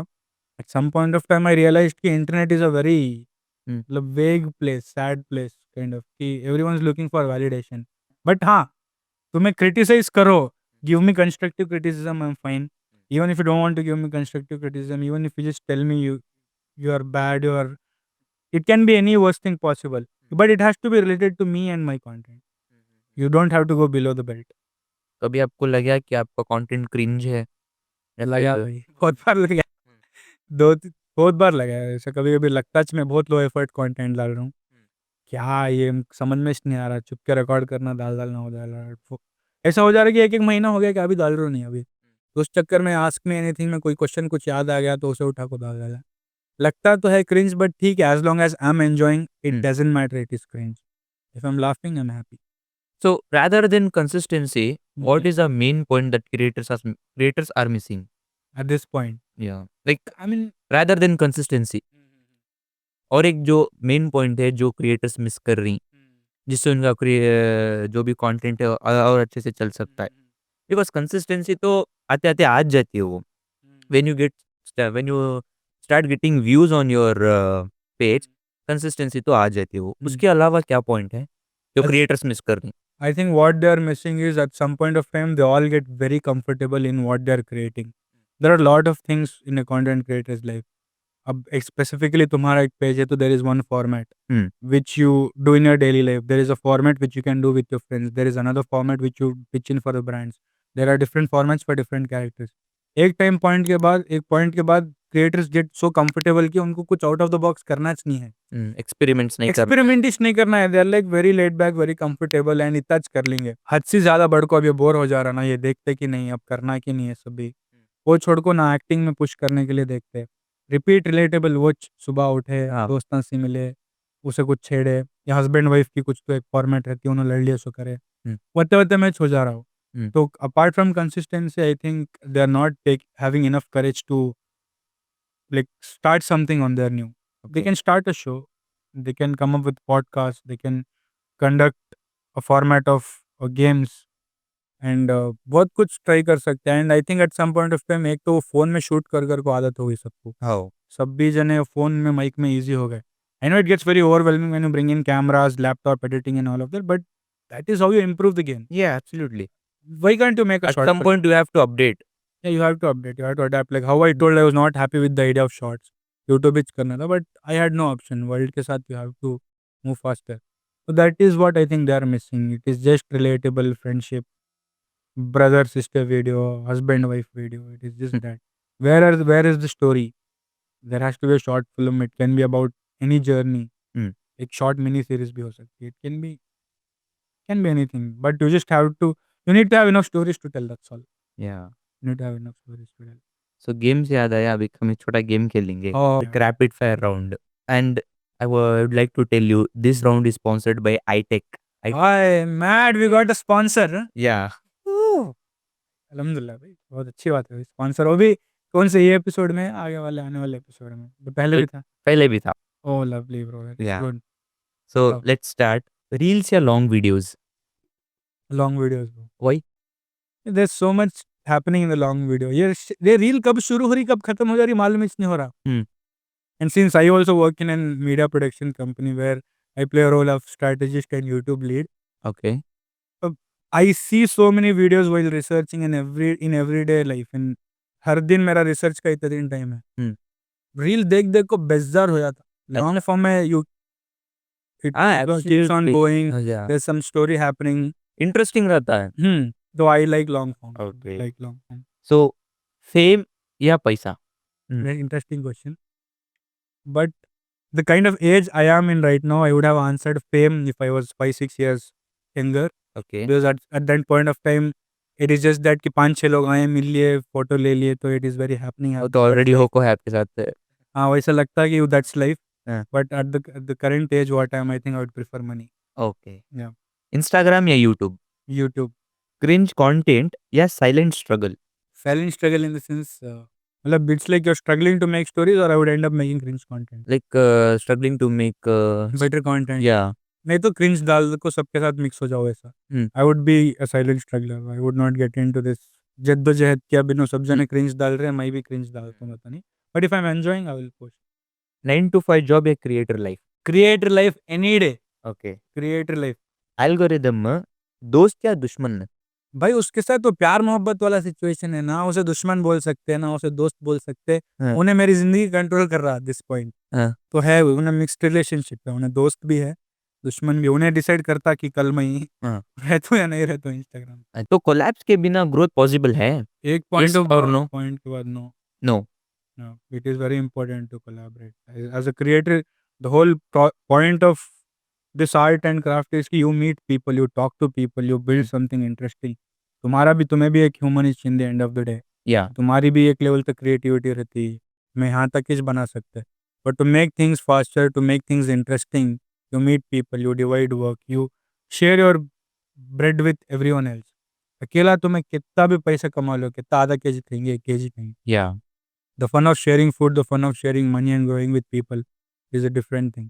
Speaker 2: At some point of time I realised कि इंटरनेट इज़ अ वेरी, मतलब vague place, sad place kind of, कि everyone is looking for validation. But हाँ, तुम्हें क्रिटिसाइज़ करो, give me constructive criticism, I am fine. Even if you don't want to give me constructive criticism, even if you just tell me you are bad, it can be any worst thing possible, but it has to be related to me and my content. You don't have to go below the belt.
Speaker 1: कभी आपको लगा कि आपका कंटेंट क्रिंज है या
Speaker 2: लगा
Speaker 1: फिर
Speaker 2: भाई, बहुत बार लगा। 2 बहुत बार लगा है ऐसा, कभी-कभी लगता है मैं बहुत लो एफर्ट कंटेंट डाल रहा हूँ। क्या ये समझ में नहीं आ रहा, चुप के रिकॉर्ड करना, डालना हो जा रहा है। ऐसा हो जा रहा है कि 1-1 महीना हो गया कि अभी डाल रहा नहीं अभी। तो उस चक्कर में आस्क मी एनीथिंग में कोई क्वेश्चन कुछ याद आ गया तो उसे उठा को डाल डाला। लगता तो है क्रिंज, बट ठीक है, as long as I am enjoying it doesn't matter, it is cringe. If I am laughing I am happy.
Speaker 1: so rather than consistency, what is the main point that creators are missing?
Speaker 2: Eight this point
Speaker 1: Yeah, like
Speaker 2: I mean
Speaker 1: rather than consistency, और एक जो मेन पॉइंट है जो क्रिएटर्स मिस कर रही, जिससे उनका जो भी कंटेंट है और अच्छे से चल सकता है। बिकॉज कंसिस्टेंसी तो आते आते आ जाती है वो, when you get when you start getting views on your page, consistency तो आ जाती है वो। उसके अलावा क्या पॉइंट है जो क्रिएटर्स मिस कर रही?
Speaker 2: I think what they are missing is at some point of time they all get very comfortable in what they are creating. There are a lot of things in a content creator's life. अब स्पेसिफिकली तुम्हारा एक पेज है तो there is one format which you do in your daily life, there is a format which you can do with your friends, there is another format which you pitch in for the brands, there are different formats for different characters. एक पॉइंट के बाद क्रिएटर्स गेट सो कंफर्टेबल कि उनको कुछ आउट ऑफ द बॉक्स करना नहीं है,
Speaker 1: एक्सपेरिमेंट्स नहीं कर
Speaker 2: एक्सपेरिमेंटिश नहीं करना है। They are like very laid back, very comfortable and इतना कर लेंगे। हद से ज़्यादा बढ़ को अब ये बोर हो जा रहा ना, ये देखते कि नहीं अब करना कि नहीं है सभी, वो छोड़ को ना एक्टिंग में पुश करने के लिए देखते हैं। रिपीट रिलेटेबल वॉच, सुबह उठे,
Speaker 1: हाँ।
Speaker 2: दोस्तों से मिले, उसे कुछ छेड़े, या हस्बैंड वाइफ की कुछ तो एक फॉर्मेट रहती है, उन्होंने लड़ लिया सो करे, वते मैच हो जा रहा हो। तो apart from consistency I think they are not having enough courage to like start something on their new. They can start a show, they can come up with podcasts, they can conduct a format of games, and बहुत कुछ ट्राई कर सकते हैं। And I think at some point of time एक तो वो फ़ोन में शूट कर को आदत हो गई सबको,
Speaker 1: हाउ
Speaker 2: सब भी जने फ़ोन में माइक में ईजी हो गए। I know it gets very overwhelming when you bring in cameras, laptop editing and all of that, but that is how you improve the game.
Speaker 1: yeah absolutely
Speaker 2: why can't you make a
Speaker 1: at
Speaker 2: short?
Speaker 1: some point you have to update.
Speaker 2: Yeah, you have to update, you have to adapt. Like how I told, I was not happy with the idea of shorts. YouTube which करना था, but I had no option. World के साथ you have to move faster. So that is what I think they are missing. It is just relatable friendship, brother sister video, husband wife video. It is just that. Where is the story? There has to be a short film. It can be about any journey. एक short mini series भी हो सकती है. It can be anything. But you just have to. You need to have enough stories to tell. That's all.
Speaker 1: Yeah,
Speaker 2: You need to have enough stories to tell.
Speaker 1: so game से याद आया, अभी हम एक छोटा गेम खेलेंगे,
Speaker 2: Oh,
Speaker 1: एक rapid fire round, and I would like to tell you this round is sponsored by iTech.
Speaker 2: Hi, Matt, we got a sponsor.
Speaker 1: Yeah.
Speaker 2: अल्हम्दुलिल्लाह भाई, बहुत अच्छी बात है स्पॉन्सर। वो भी कौन से, ये एपिसोड में, आगे वाले आने वाले एपिसोड में? तो पहले भी था।
Speaker 1: पहले भी था।
Speaker 2: Oh lovely bro, that's
Speaker 1: Yeah.
Speaker 2: Good.
Speaker 1: So
Speaker 2: Wow.
Speaker 1: let's start. Reels या long videos?
Speaker 2: Long videos bro,
Speaker 1: Why?
Speaker 2: There is so much happening in the long video. ये रील कब शुरू हो रही कब खत्म हो जा रही मालूम ही नहीं हो रहा।
Speaker 1: Hmm.
Speaker 2: And since I also work in an media production company where I play a role of strategist and YouTube lead,
Speaker 1: Okay.
Speaker 2: I see so many videos while researching in everyday life. इन हर दिन मेरा रिसर्च का इतना दिन टाइम है।
Speaker 1: Hmm.
Speaker 2: रील देख देख को बेजार हो जाता। लॉन्ग फॉर्म में you it keeps on
Speaker 1: Absolutely.
Speaker 2: going,
Speaker 1: Yeah.
Speaker 2: there's some story happening।
Speaker 1: Interesting रहता है.
Speaker 2: तो I like long form,
Speaker 1: Okay.
Speaker 2: Like long form.
Speaker 1: So fame या पैसा?
Speaker 2: Very interesting question, but the kind of age I am in right now, I would have answered fame if I was 5-6 years younger,
Speaker 1: Okay.
Speaker 2: because at that point of time it is just that कि 5-6 लोग आए, मिल लिए, फोटो ले लिए, तो it is very happening।
Speaker 1: वो तो ऑलरेडी होको है आपके साथ है.
Speaker 2: हाँ, वैसा लगता है कि that's life।
Speaker 1: हाँ.
Speaker 2: But at the current age what I am, I think I would prefer money।
Speaker 1: Okay.
Speaker 2: Yeah,
Speaker 1: Instagram या YouTube?
Speaker 2: YouTube।
Speaker 1: Cringe content या silent struggle?
Speaker 2: Silent struggle in the sense, मतलब it's like you're struggling to make stories, or I would end up making cringe content,
Speaker 1: Like struggling to make
Speaker 2: better content।
Speaker 1: yeah.
Speaker 2: नहीं तो क्रिंज डाल को सबके साथ मिक्स हो जाओ ऐसा।
Speaker 1: Hmm.
Speaker 2: I would be a silent struggler, I would not get into this जद्दोजहद कि अब इन्हों सब जने क्रिंज डाल रहे हैं, मैं भी क्रिंज डालता हूँ, पता नहीं। But if I am enjoying I will post.
Speaker 1: 9 to 5 job या creator life?
Speaker 2: Creator life any day,
Speaker 1: Okay.
Speaker 2: Creator life.
Speaker 1: Algorithm दोस्त या दुश्मन?
Speaker 2: भाई उसके साथ तो प्यार मोहब्बत वाला सिचुएशन है ना, उसे दुश्मन बोल सकते हैं ना उसे दोस्त बोल सकते हैं।
Speaker 1: हाँ.
Speaker 2: उन्हें मेरी जिंदगी कंट्रोल कर रहा है दिस पॉइंट,
Speaker 1: हाँ.
Speaker 2: तो है उन्हें मिक्स्ड रिलेशनशिप है, उन्हें दोस्त भी है दुश्मन भी, उन्हें डिसाइड करता कि कल मैं
Speaker 1: हाँ.
Speaker 2: रहता हूँ या नहीं रहता हूँ इंस्टाग्राम।
Speaker 1: तो कोलैप्स के बिना ग्रोथ पॉसिबल है?
Speaker 2: एक point
Speaker 1: Yes or no?
Speaker 2: Point के बाद no.
Speaker 1: No.
Speaker 2: No, it is very important to collaborate. As a creator, the whole point of this art and craft is कि you meet people, you talk to people, you build something interesting। तुम्हें भी एक humanist in the end of the day।
Speaker 1: Yeah.
Speaker 2: तुम्हारी भी एक लेवल तक क्रिएटिविटी रहती है, मैं यहाँ तक किस बना सकते हैं। But to make things faster, to make things interesting, you meet people, you divide work, you share your bread with everyone else. अकेला तुम्हें कितना भी पैसा कमा लो, कितना आधा केजी खाएंगे, 1 केजी खाएंगे।
Speaker 1: Yeah.
Speaker 2: The fun of sharing food, the fun of sharing money and growing with people is a different thing।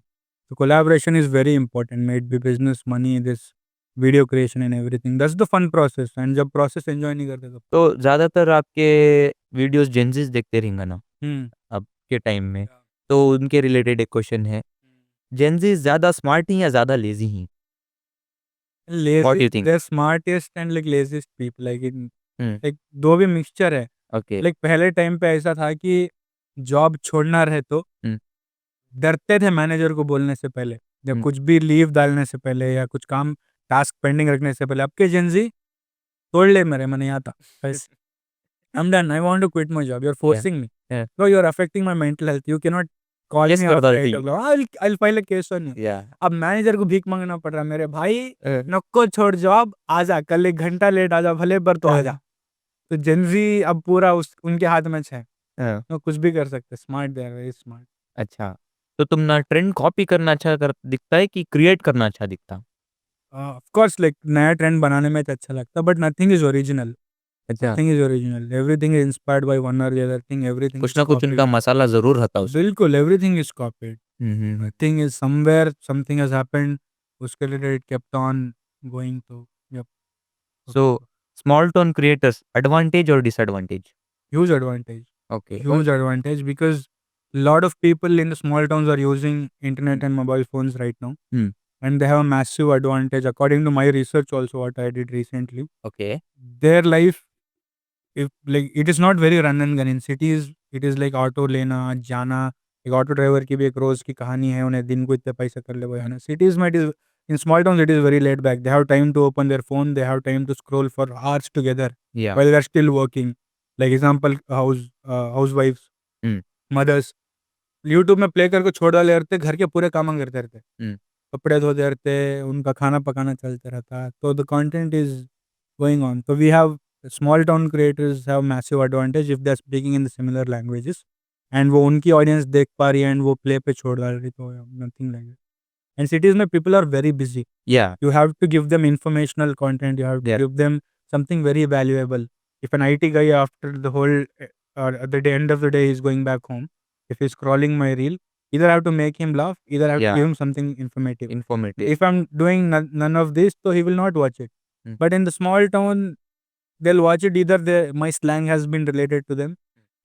Speaker 2: So collaboration is very important, may it be business, money, this video creation and everything। That's the fun process, and जब process enjoy नहीं करते
Speaker 1: तो ज़्यादातर आपके वीडियोस जेनज़ीज़ देखते रहेंगे ना
Speaker 2: हम्म
Speaker 1: अब के टाइम में, तो उनके रिलेटेड एक क्वेश्चन है, जेनज़ीज़ ज़्यादा स्मार्ट हैं या ज़्यादा लेज़ी हैं? What do you think?
Speaker 2: they're smartest and like laziest people, like in
Speaker 1: hmm.
Speaker 2: like दो भी मिक्सचर है।
Speaker 1: ओके.
Speaker 2: लाइक पहले टाइम पे ऐसा था कि जॉब छोड़ना रहे तो
Speaker 1: हुँ.
Speaker 2: डरते थे मैनेजर को बोलने से पहले, जब
Speaker 1: हुँ.
Speaker 2: कुछ भी लीव डालने से पहले या कुछ काम टास्क पेंडिंग रखने से पहले। अब के जेनजी तोड़ ले मेरे, मैं नहीं आता बस, I'm done, I want to quit my job, you're forcing me,
Speaker 1: Yeah.
Speaker 2: no, you're affecting my mental health, you cannot call
Speaker 1: Yes,
Speaker 2: me
Speaker 1: sir,
Speaker 2: after
Speaker 1: that
Speaker 2: 8
Speaker 1: thing.
Speaker 2: o'clock, I'll file a case on you।
Speaker 1: Yeah.
Speaker 2: अब मैनेजर को भीख मांगना पड़ रहा है मेरे भाई, नको छोड़ जॉब, आजा कल 1 घंटा लेट आजा भले पर तो आजा। तो जेनजी अब पूरा उनके हाथ में है,
Speaker 1: हाँ.
Speaker 2: वो कुछ भी कर सकते, smart, they are very smart.
Speaker 1: अच्छा, तो तुम ना ट्रेंड कॉपी करना अच्छा दिखता है कि क्रिएट करना अच्छा दिखता?
Speaker 2: ऑफ कोर्स लाइक नया ट्रेंड बनाने में तो अच्छा लगता, बट नथिंग इज ओरिजिनल,
Speaker 1: अच्छा,
Speaker 2: nothing is original, everything is inspired by one और द अदर थिंग, एवरीथिंग
Speaker 1: कुछ ना कुछ उनका मसाला ज़रूर रहता है उसमें।
Speaker 2: बिल्कुल everything is copied,
Speaker 1: hmm.
Speaker 2: Nothing is somewhere, something has happened, उसके लिए इट केप्ट ऑन गोइंग। तो yup,
Speaker 1: so small town creators advantage और disadvantage?
Speaker 2: huge advantage,
Speaker 1: okay.
Speaker 2: huge advantage, because lot of people in the small towns are using internet and mobile phones right now,
Speaker 1: Hmm.
Speaker 2: and they have a massive advantage according to my research also what I did recently।
Speaker 1: Okay.
Speaker 2: their life, if like it is not very run and gun in cities, it is like auto लेना जाना, एक ऑटो ड्राइवर की भी एक रोज की कहानी है, उन्हें दिन को इतने पैसे कर ले वो है ना। सिटीज में it is, in small towns it is very laid back, they have time to open their phone, they have time to scroll for hours together
Speaker 1: Yeah.
Speaker 2: while they're still working, like example housewives,
Speaker 1: Hmm.
Speaker 2: mothers YouTube में प्ले करके छोड़ डाले रहते, घर के पूरे काम करते रहते,
Speaker 1: Hmm.
Speaker 2: कपड़े धोते रहते, उनका खाना पकाना चलता रहता, तो the content is going on. तो we have small town creators have massive advantage if they are speaking in the similar languages, and वो उनकी ऑडियंस देख पा रही है एंड वो प्ले पे छोड़ डाल रही, तो nothing like And cities mein people are very busy.
Speaker 1: Yeah.
Speaker 2: You have to give them informational content. You have to
Speaker 1: Yeah.
Speaker 2: give them something very valuable. If an IT guy after the whole or at the end of the day is going back home, if he's scrolling my reel, either I have to make him laugh, either I have to
Speaker 1: Yeah.
Speaker 2: give him something informative.
Speaker 1: Informative.
Speaker 2: If I'm doing none of this, so he will not watch it.
Speaker 1: Mm.
Speaker 2: But in the small town, they'll watch it either my slang has been related to them.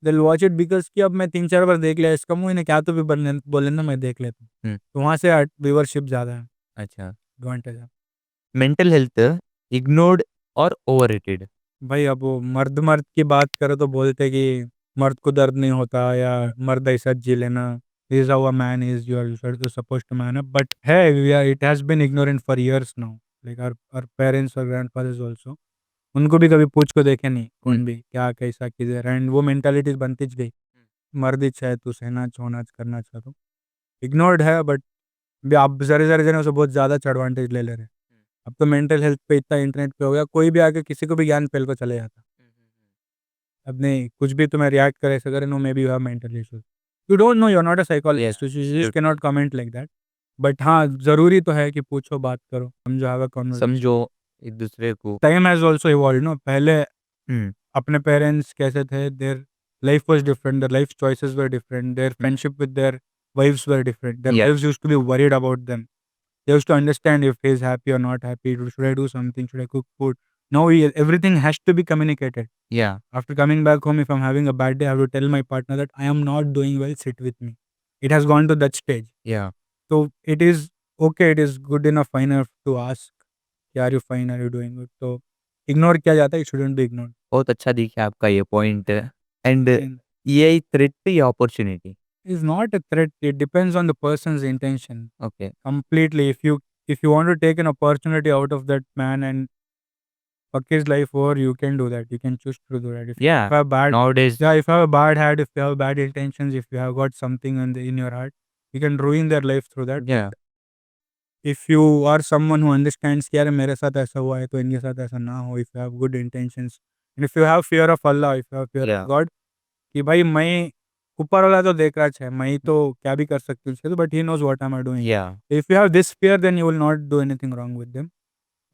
Speaker 2: They'll watch it because कि अब मैं 3-4 बार देख लिया इसका मुँह, इन्हें क्या तो भी बोले ना मैं देख लेता हूँ। तो वहाँ से व्यूवरशिप ज़्यादा है,
Speaker 1: अच्छा।
Speaker 2: एडवांटेज है।
Speaker 1: मेंटल हेल्थ इग्नोर्ड और ओवररेटेड?
Speaker 2: भाई अब वो मर्द की बात करो तो बोलते हैं कि मर्द को दर्द नहीं होता या मर्द ऐसा जी लेना, this is how a man is, you are supposed to man up, but है it has been ignorant for years now, like our parents और ग्रैंडफादर्स आल्सो, उनको भी कभी पूछ को देखे नहीं कौन भी क्या कैसा किधर, एंड वो मेंटालिटीज बनती ज गई, मर्द ही चाहे तू सहना छोना करना चाह तो इग्नोर्ड है, बट आप जरे जरे जने उसे बहुत ज़्यादा एडवांटेज ले रहे हैं। अब तो मेंटल हेल्थ पे इतना इंटरनेट पे हो गया, कोई भी आके किसी को भी ज्ञान पेल को चले जाता। अब नहीं कुछ भी तुम्हें रिएक्ट करे ऐसा करे, no maybe you have mental issues, you don't know, you are not a psychologist, you can not comment like that, but हाँ जरूरी तो है कि पूछो, बात करो, समझो, हैव अ कन्वर्सेशन।
Speaker 1: समझो एक दूसरे को।
Speaker 2: Time has also evolved, no पहले
Speaker 1: हम्म।
Speaker 2: अपने पेरेंट्स कैसे थे, their life was different, their life choices were different, their friendship with their wifes were different, their
Speaker 1: Yeah.
Speaker 2: Wifes used to be worried about them, they used to understand if he is happy or not happy, should I do something, should I cook food. Now everything has to be communicated.
Speaker 1: Yeah.
Speaker 2: After coming back home, if I'm having a bad day, I have to tell my partner that I am not doing well, sit with me. It has gone to that stage.
Speaker 1: Yeah.
Speaker 2: So it is okay, it is good enough, fine enough to ask, are you fine, are you doing good? So ignore किया जाता है, it shouldn't be ignored.
Speaker 1: बहुत अच्छा दिखा आपका ये पॉइंट। एंड
Speaker 2: And
Speaker 1: ये थ्रेट या opportunity?
Speaker 2: it's not a threat, it depends on the person's intention.
Speaker 1: Okay.
Speaker 2: Completely. If you want to take an opportunity out of that man and fuck his life over, you can do that. You can choose to do that. If you
Speaker 1: Yeah.
Speaker 2: have bad,
Speaker 1: Nowadays.
Speaker 2: yeah, if you have a bad heart, if you have bad intentions, if you have got something in your heart, you can ruin their life through that.
Speaker 1: Yeah.
Speaker 2: If you are someone who understands कि यार मेरे साथ ऐसा हुआ है तो इनके साथ ऐसा ना हो, if you have good intentions, and if you have fear of Allah, if you have fear
Speaker 1: Yeah.
Speaker 2: of God, कि भाई मैं ऊपर वाला तो देख रहा है, मैं तो क्या भी कर सकती हूँ, but he knows what am I doing.
Speaker 1: Yeah.
Speaker 2: If you have this fear, then you will not do anything wrong with them.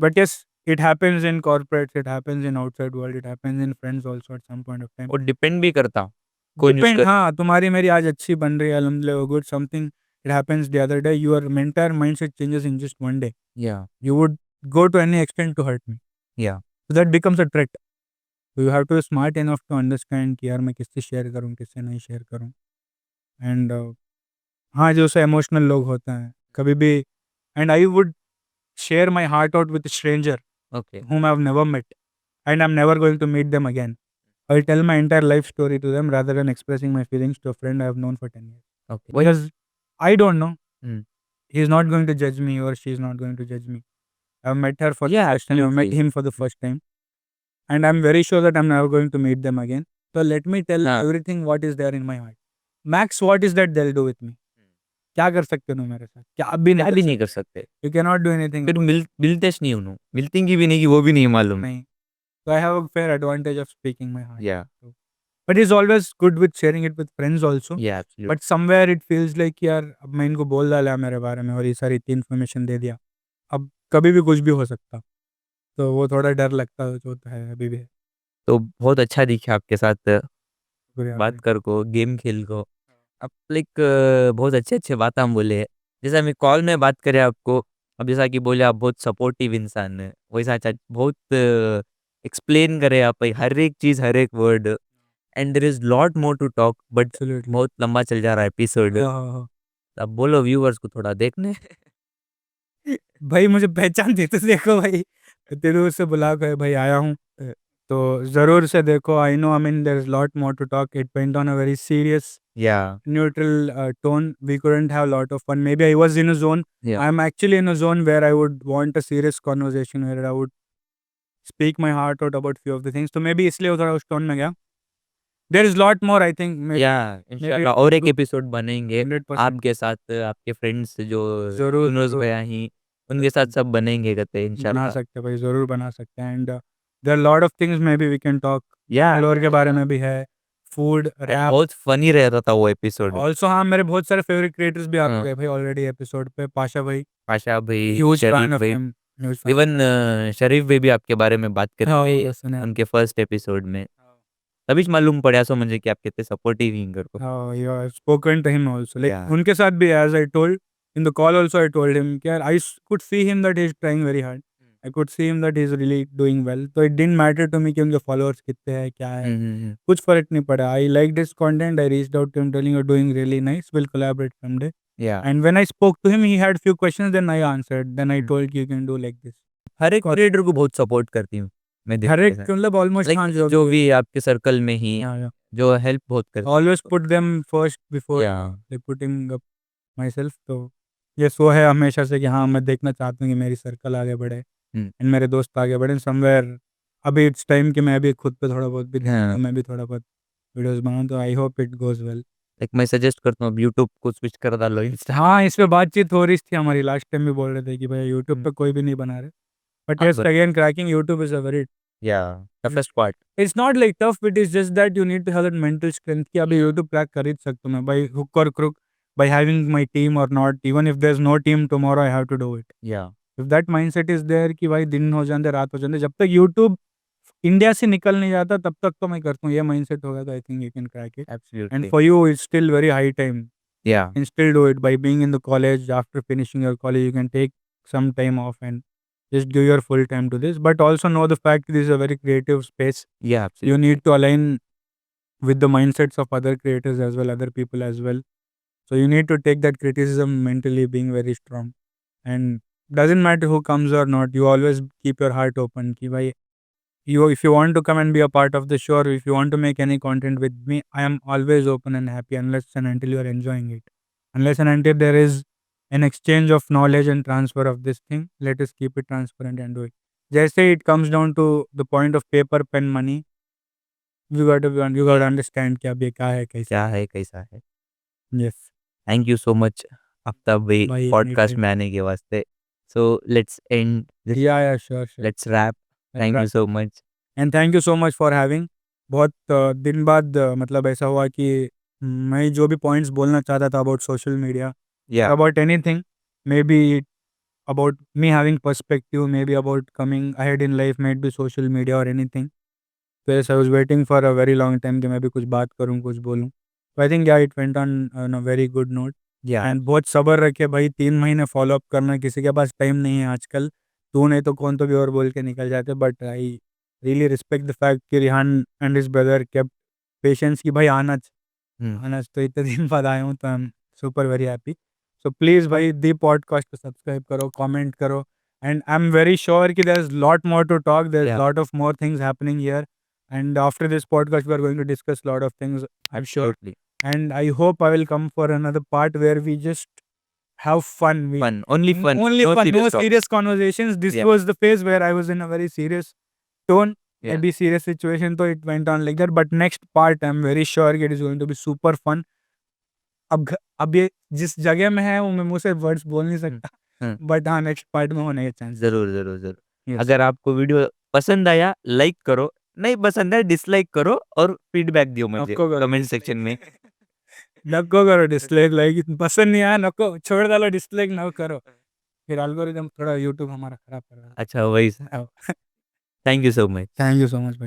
Speaker 2: But yes, it happens in corporates, it happens in outside world, it happens in friends also at some point of time.
Speaker 1: और डिपेंड भी करता कौन यूज
Speaker 2: Depend,
Speaker 1: कर।
Speaker 2: हाँ तुम्हारी मेरी आज अच्छी बन रही है, अल्हम्दुलिल्लाह good, something it happens the other day, your entire mindset changes in just one day.
Speaker 1: Yeah.
Speaker 2: You would go to any extent to hurt me.
Speaker 1: Yeah.
Speaker 2: So that becomes a threat. So you have to be smart enough to understand कि यार मैं किससे शेयर करूँ, किससे नहीं शेयर करूँ. And हाँ जो से इमोशनल लोग होते हैं कभी भी, and I would share my heart out with a stranger
Speaker 1: Okay.
Speaker 2: whom I've never met, and I'm never going to meet them again. I'll tell my entire life story to them rather than expressing my feelings to a friend I have known for 10 years.
Speaker 1: Okay.
Speaker 2: Because I don't know.
Speaker 1: Hmm.
Speaker 2: He's not going to judge me or she's not going to judge me. I've met her for the
Speaker 1: Yeah,
Speaker 2: first time. I've met
Speaker 1: absolutely.
Speaker 2: him for the first time. And I'm very sure that I'm never going to meet them again. So let me tell
Speaker 1: हाँ.
Speaker 2: everything what is there in my heart. Max, what is that they'll do with me? क्या कर सकते हो मेरे साथ? क्या भी
Speaker 1: क्या भी नहीं कर सकते।
Speaker 2: You cannot do anything.
Speaker 1: फिर मिलते नहीं उन्हों, मिलती की भी नहीं कि वो भी नहीं मालूम।
Speaker 2: नहीं. So I have a fair advantage of speaking my heart.
Speaker 1: Yeah.
Speaker 2: But it's always good with sharing it with friends also.
Speaker 1: Yeah, absolutely.
Speaker 2: But somewhere it feels like यार अब मैं इनको बोल डाला मेरे बारे में और ये सारी इतनी इन्फॉर्मेशन दे दिया, अब कभी भी कुछ भी हो सकता, तो वो थोड़ा डर लगता जो तो है अभी भी है.
Speaker 1: तो बहुत अच्छा दिखा आपके साथ
Speaker 2: शुक्रिया
Speaker 1: बात
Speaker 2: भाई.
Speaker 1: कर को, गेम खेल को। अब लाइक बहुत अच्छे बात हम बोले। जैसे हमें कॉल में बात करें आपको, अब जैसा कि बोले आप बहुत सपोर्टिव इंसान है, वैसा अच्छा बहुत एक्सप्लेन करे आप हर एक चीज़, हर एक word, and there is lot more to talk, but
Speaker 2: Absolutely.
Speaker 1: बहुत लंबा चल जा रहा है एपिसोड।
Speaker 2: हाँ.
Speaker 1: अब बोलो व्यूअर्स को थोड़ा देखने।
Speaker 2: भाई मुझे पहचान देते देखो भाई, तेरे से बुला के भाई आया हूँ, तो जरूर से देखो. I know, I mean there is lot more to talk. It went on a very serious
Speaker 1: या
Speaker 2: neutral tone. We couldn't have a lot of fun. Maybe I was in a zone.
Speaker 1: Yeah.
Speaker 2: I'm actually in a zone where I would want a serious conversation where I would speak my heart out about few of the things. So maybe इसलिए वो थोड़ा उस tone में गया. There is lot more, I think.
Speaker 1: या इंशाल्लाह और एक एपिसोड बनेंगे
Speaker 2: 100%.
Speaker 1: आपके साथ, आपके फ्रेंड्स जो
Speaker 2: जरूर
Speaker 1: यूनुस
Speaker 2: जरूर
Speaker 1: भैया ही, उनके साथ सब बनेंगे कहते हैं
Speaker 2: बना
Speaker 1: इंशाल्लाह।
Speaker 2: सकते हैं भाई, जरूर बना सकते हैं. And there are lot of things maybe we can talk.
Speaker 1: या
Speaker 2: Bangalore के बारे में भी है, फूड, रैप।
Speaker 1: बहुत फनी रह रहा था वो एपिसोड।
Speaker 2: ऑल्सो हाँ, मेरे बहुत सारे फेवरेट क्रिएटर्स भी आ
Speaker 1: हाँ।
Speaker 2: गए भाई ऑलरेडी एपिसोड पे। पाशा भाई,
Speaker 1: आशा भाई,
Speaker 2: ह्यूज फैन
Speaker 1: शरीफ
Speaker 2: ऑफ
Speaker 1: भाई,
Speaker 2: हिम, ह्यूज फैन।
Speaker 1: इवन शरीफ भाई भी आपके बारे में बात
Speaker 2: हाँ,
Speaker 1: करते
Speaker 2: वो सुने।
Speaker 1: उनके फर्स्ट एपिसोड में। तभी मालूम पड़ा सो मुझे कि आप कितने सपोर्टिव सिंगर को।
Speaker 2: You have spoken to him also. Like
Speaker 1: Yeah.
Speaker 2: उनके साथ भी, as I told in the call also, I told him कि यार could see him that he's trying very hard. I could see him that he's really doing well. So it didn't matter to me कि उनके followers कितने हैं, क्या है, कुछ फर्क नहीं पड़ा. I liked his content. I reached out to him telling you're doing really nice. We'll collaborate someday.
Speaker 1: Yeah.
Speaker 2: And when I spoke to him, he had few questions. Then I answered. Then I told you can do like this.
Speaker 1: हर एक क्रिएटर को बहुत सपोर्ट करती हूँ मैं,
Speaker 2: हर
Speaker 1: देखते
Speaker 2: एक
Speaker 1: हैं।
Speaker 2: मतलब almost
Speaker 1: Like,
Speaker 2: हाँ,
Speaker 1: जो भी आपके सर्कल में ही
Speaker 2: yeah.
Speaker 1: जो हेल्प बहुत करते
Speaker 2: Always put them first before
Speaker 1: Yeah.
Speaker 2: like putting up myself. तो ये सो है हमेशा से कि हाँ, मैं देखना चाहता हूँ कि मेरी सर्कल आगे बढ़े एंड मेरे दोस्त आगे बढ़े समवेयर। अभी इट्स टाइम कि मैं भी खुद पे थोड़ा बहुत भी
Speaker 1: हाँ।
Speaker 2: मैं भी थोड़ा बहुत वीडियोस बनाऊँ, तो I hope it goes well.
Speaker 1: Like मैं सजेस्ट करता हूँ यूट्यूब को स्विच कर डालो इंस्टा।
Speaker 2: हाँ, इस पे बातचीत हो रही थी हमारी, लास्ट टाइम भी बोल रहे थे कि भाई यूट्यूब पे कोई भी नहीं बना रहे, बट
Speaker 1: हाँ,
Speaker 2: yes again cracking YouTube is a very,
Speaker 1: yeah toughest part.
Speaker 2: It's not like tough, it is just that you need to have that mental strength कि अभी यूट्यूब क्रैक कर ही सकता हूँ मैं बाई हुक और crook, by having my team और not, even if there is no team tomorrow I have to do it.
Speaker 1: Yeah
Speaker 2: if that mindset is there कि भाई दिन हो जाते रात हो जाते, जब तक यूट्यूब इंडिया से निकल नहीं जाता तब तक तो मैं करता हूँ, ये माइंडसेट होगा तो I think you can crack it. And
Speaker 1: absolutely.
Speaker 2: For you it's still very high time,
Speaker 1: या
Speaker 2: and still do it by being in the college. After finishing your college, you can take some time off and just give your full time to this, but also know the fact this is a very creative space.
Speaker 1: या
Speaker 2: You need to align with the mindsets of other creators as well, other people as well. So you need to take that criticism mentally, being very strong, and doesn't matter who comes or not, you always keep your heart open ki bhai, you, if you want to come and be a part of the show, or if you want to make any content with me, I am always open and happy, unless and until you are enjoying it, unless and until there is an exchange of knowledge and transfer of this thing. Let us keep it transparent and do it. Just say it comes down to the point of paper, pen, money. You got to understand कि अब ये क्या है, कैसा
Speaker 1: क्या है कैसा है।
Speaker 2: है। Yes.
Speaker 1: Thank you so much Aftab भाई
Speaker 2: भाई,
Speaker 1: पॉडकास्ट
Speaker 2: anytime.
Speaker 1: में आने के वास्ते। So let's end this,
Speaker 2: Yeah, sure.
Speaker 1: Let's wrap. Thank you so much.
Speaker 2: And thank you so much for having. बहुत दिन बाद मतलब ऐसा हुआ कि मैं जो भी पॉइंट्स बोलना चाहता था अबाउट सोशल मीडिया,
Speaker 1: या
Speaker 2: about anything, maybe about me having perspective, maybe about coming ahead in life, maybe social media or anything. So yes, I was waiting for a very long time कि मैं भी कुछ बात करूँ, कुछ बोलूँ। So I think yeah, it went on a very good note.
Speaker 1: या
Speaker 2: एंड बहुत सब्र रखे भाई, 3 महीने फॉलो अप करना, किसी के पास टाइम नहीं है आजकल। तू नहीं तो कौन तो भी और बोल के निकल जाते, but I really respect the fact कि Rihan and his brother kept patience कि भाई आना तो इतने दिन बाद आया हूँ, तो I am super very happy. So please भाई दी पॉडकास्ट को सब्सक्राइब करो, कमेंट करो, and I am very sure कि there is lot more to talk, there is
Speaker 1: Yeah.
Speaker 2: Lot of more things happening here, and after this podcast we are going to discuss lot of things, I am sure.
Speaker 1: Absolutely.
Speaker 2: And I hope I will come for another part where we just have fun.
Speaker 1: Fun. Only fun.
Speaker 2: Only
Speaker 1: No
Speaker 2: fun, no
Speaker 1: serious talk.
Speaker 2: serious conversations. This
Speaker 1: Yeah.
Speaker 2: was the phase where I was in a very serious tone,
Speaker 1: Yeah.
Speaker 2: maybe serious situation, so it went on like that. But next part, I'm very sure it is going to be super fun. अब ये जिस जगह में है वो मैं मुंह से वर्ड्स बोल नहीं सकता, बट हाँ नेक्स्ट पार्ट में होने के चांस।
Speaker 1: जरूर जरूर जरूर।
Speaker 2: Yes.
Speaker 1: अगर आपको वीडियो पसंद आया लाइक करो, नहीं पसंद आया डिसलाइक करो और फीडबैक दियो मुझे
Speaker 2: नको करो
Speaker 1: कमेंट सेक्शन में।
Speaker 2: नको करो डिसलाइक, लाइक पसंद नहीं आया नको, छोड़ डालो, डिसलाइक ना करो, फिर एल्गोरिदम थोड़ा यूट्यूब हमारा खराब कर रहा है।
Speaker 1: अच्छा वही। Thank you so much.
Speaker 2: Thank you so much भाई।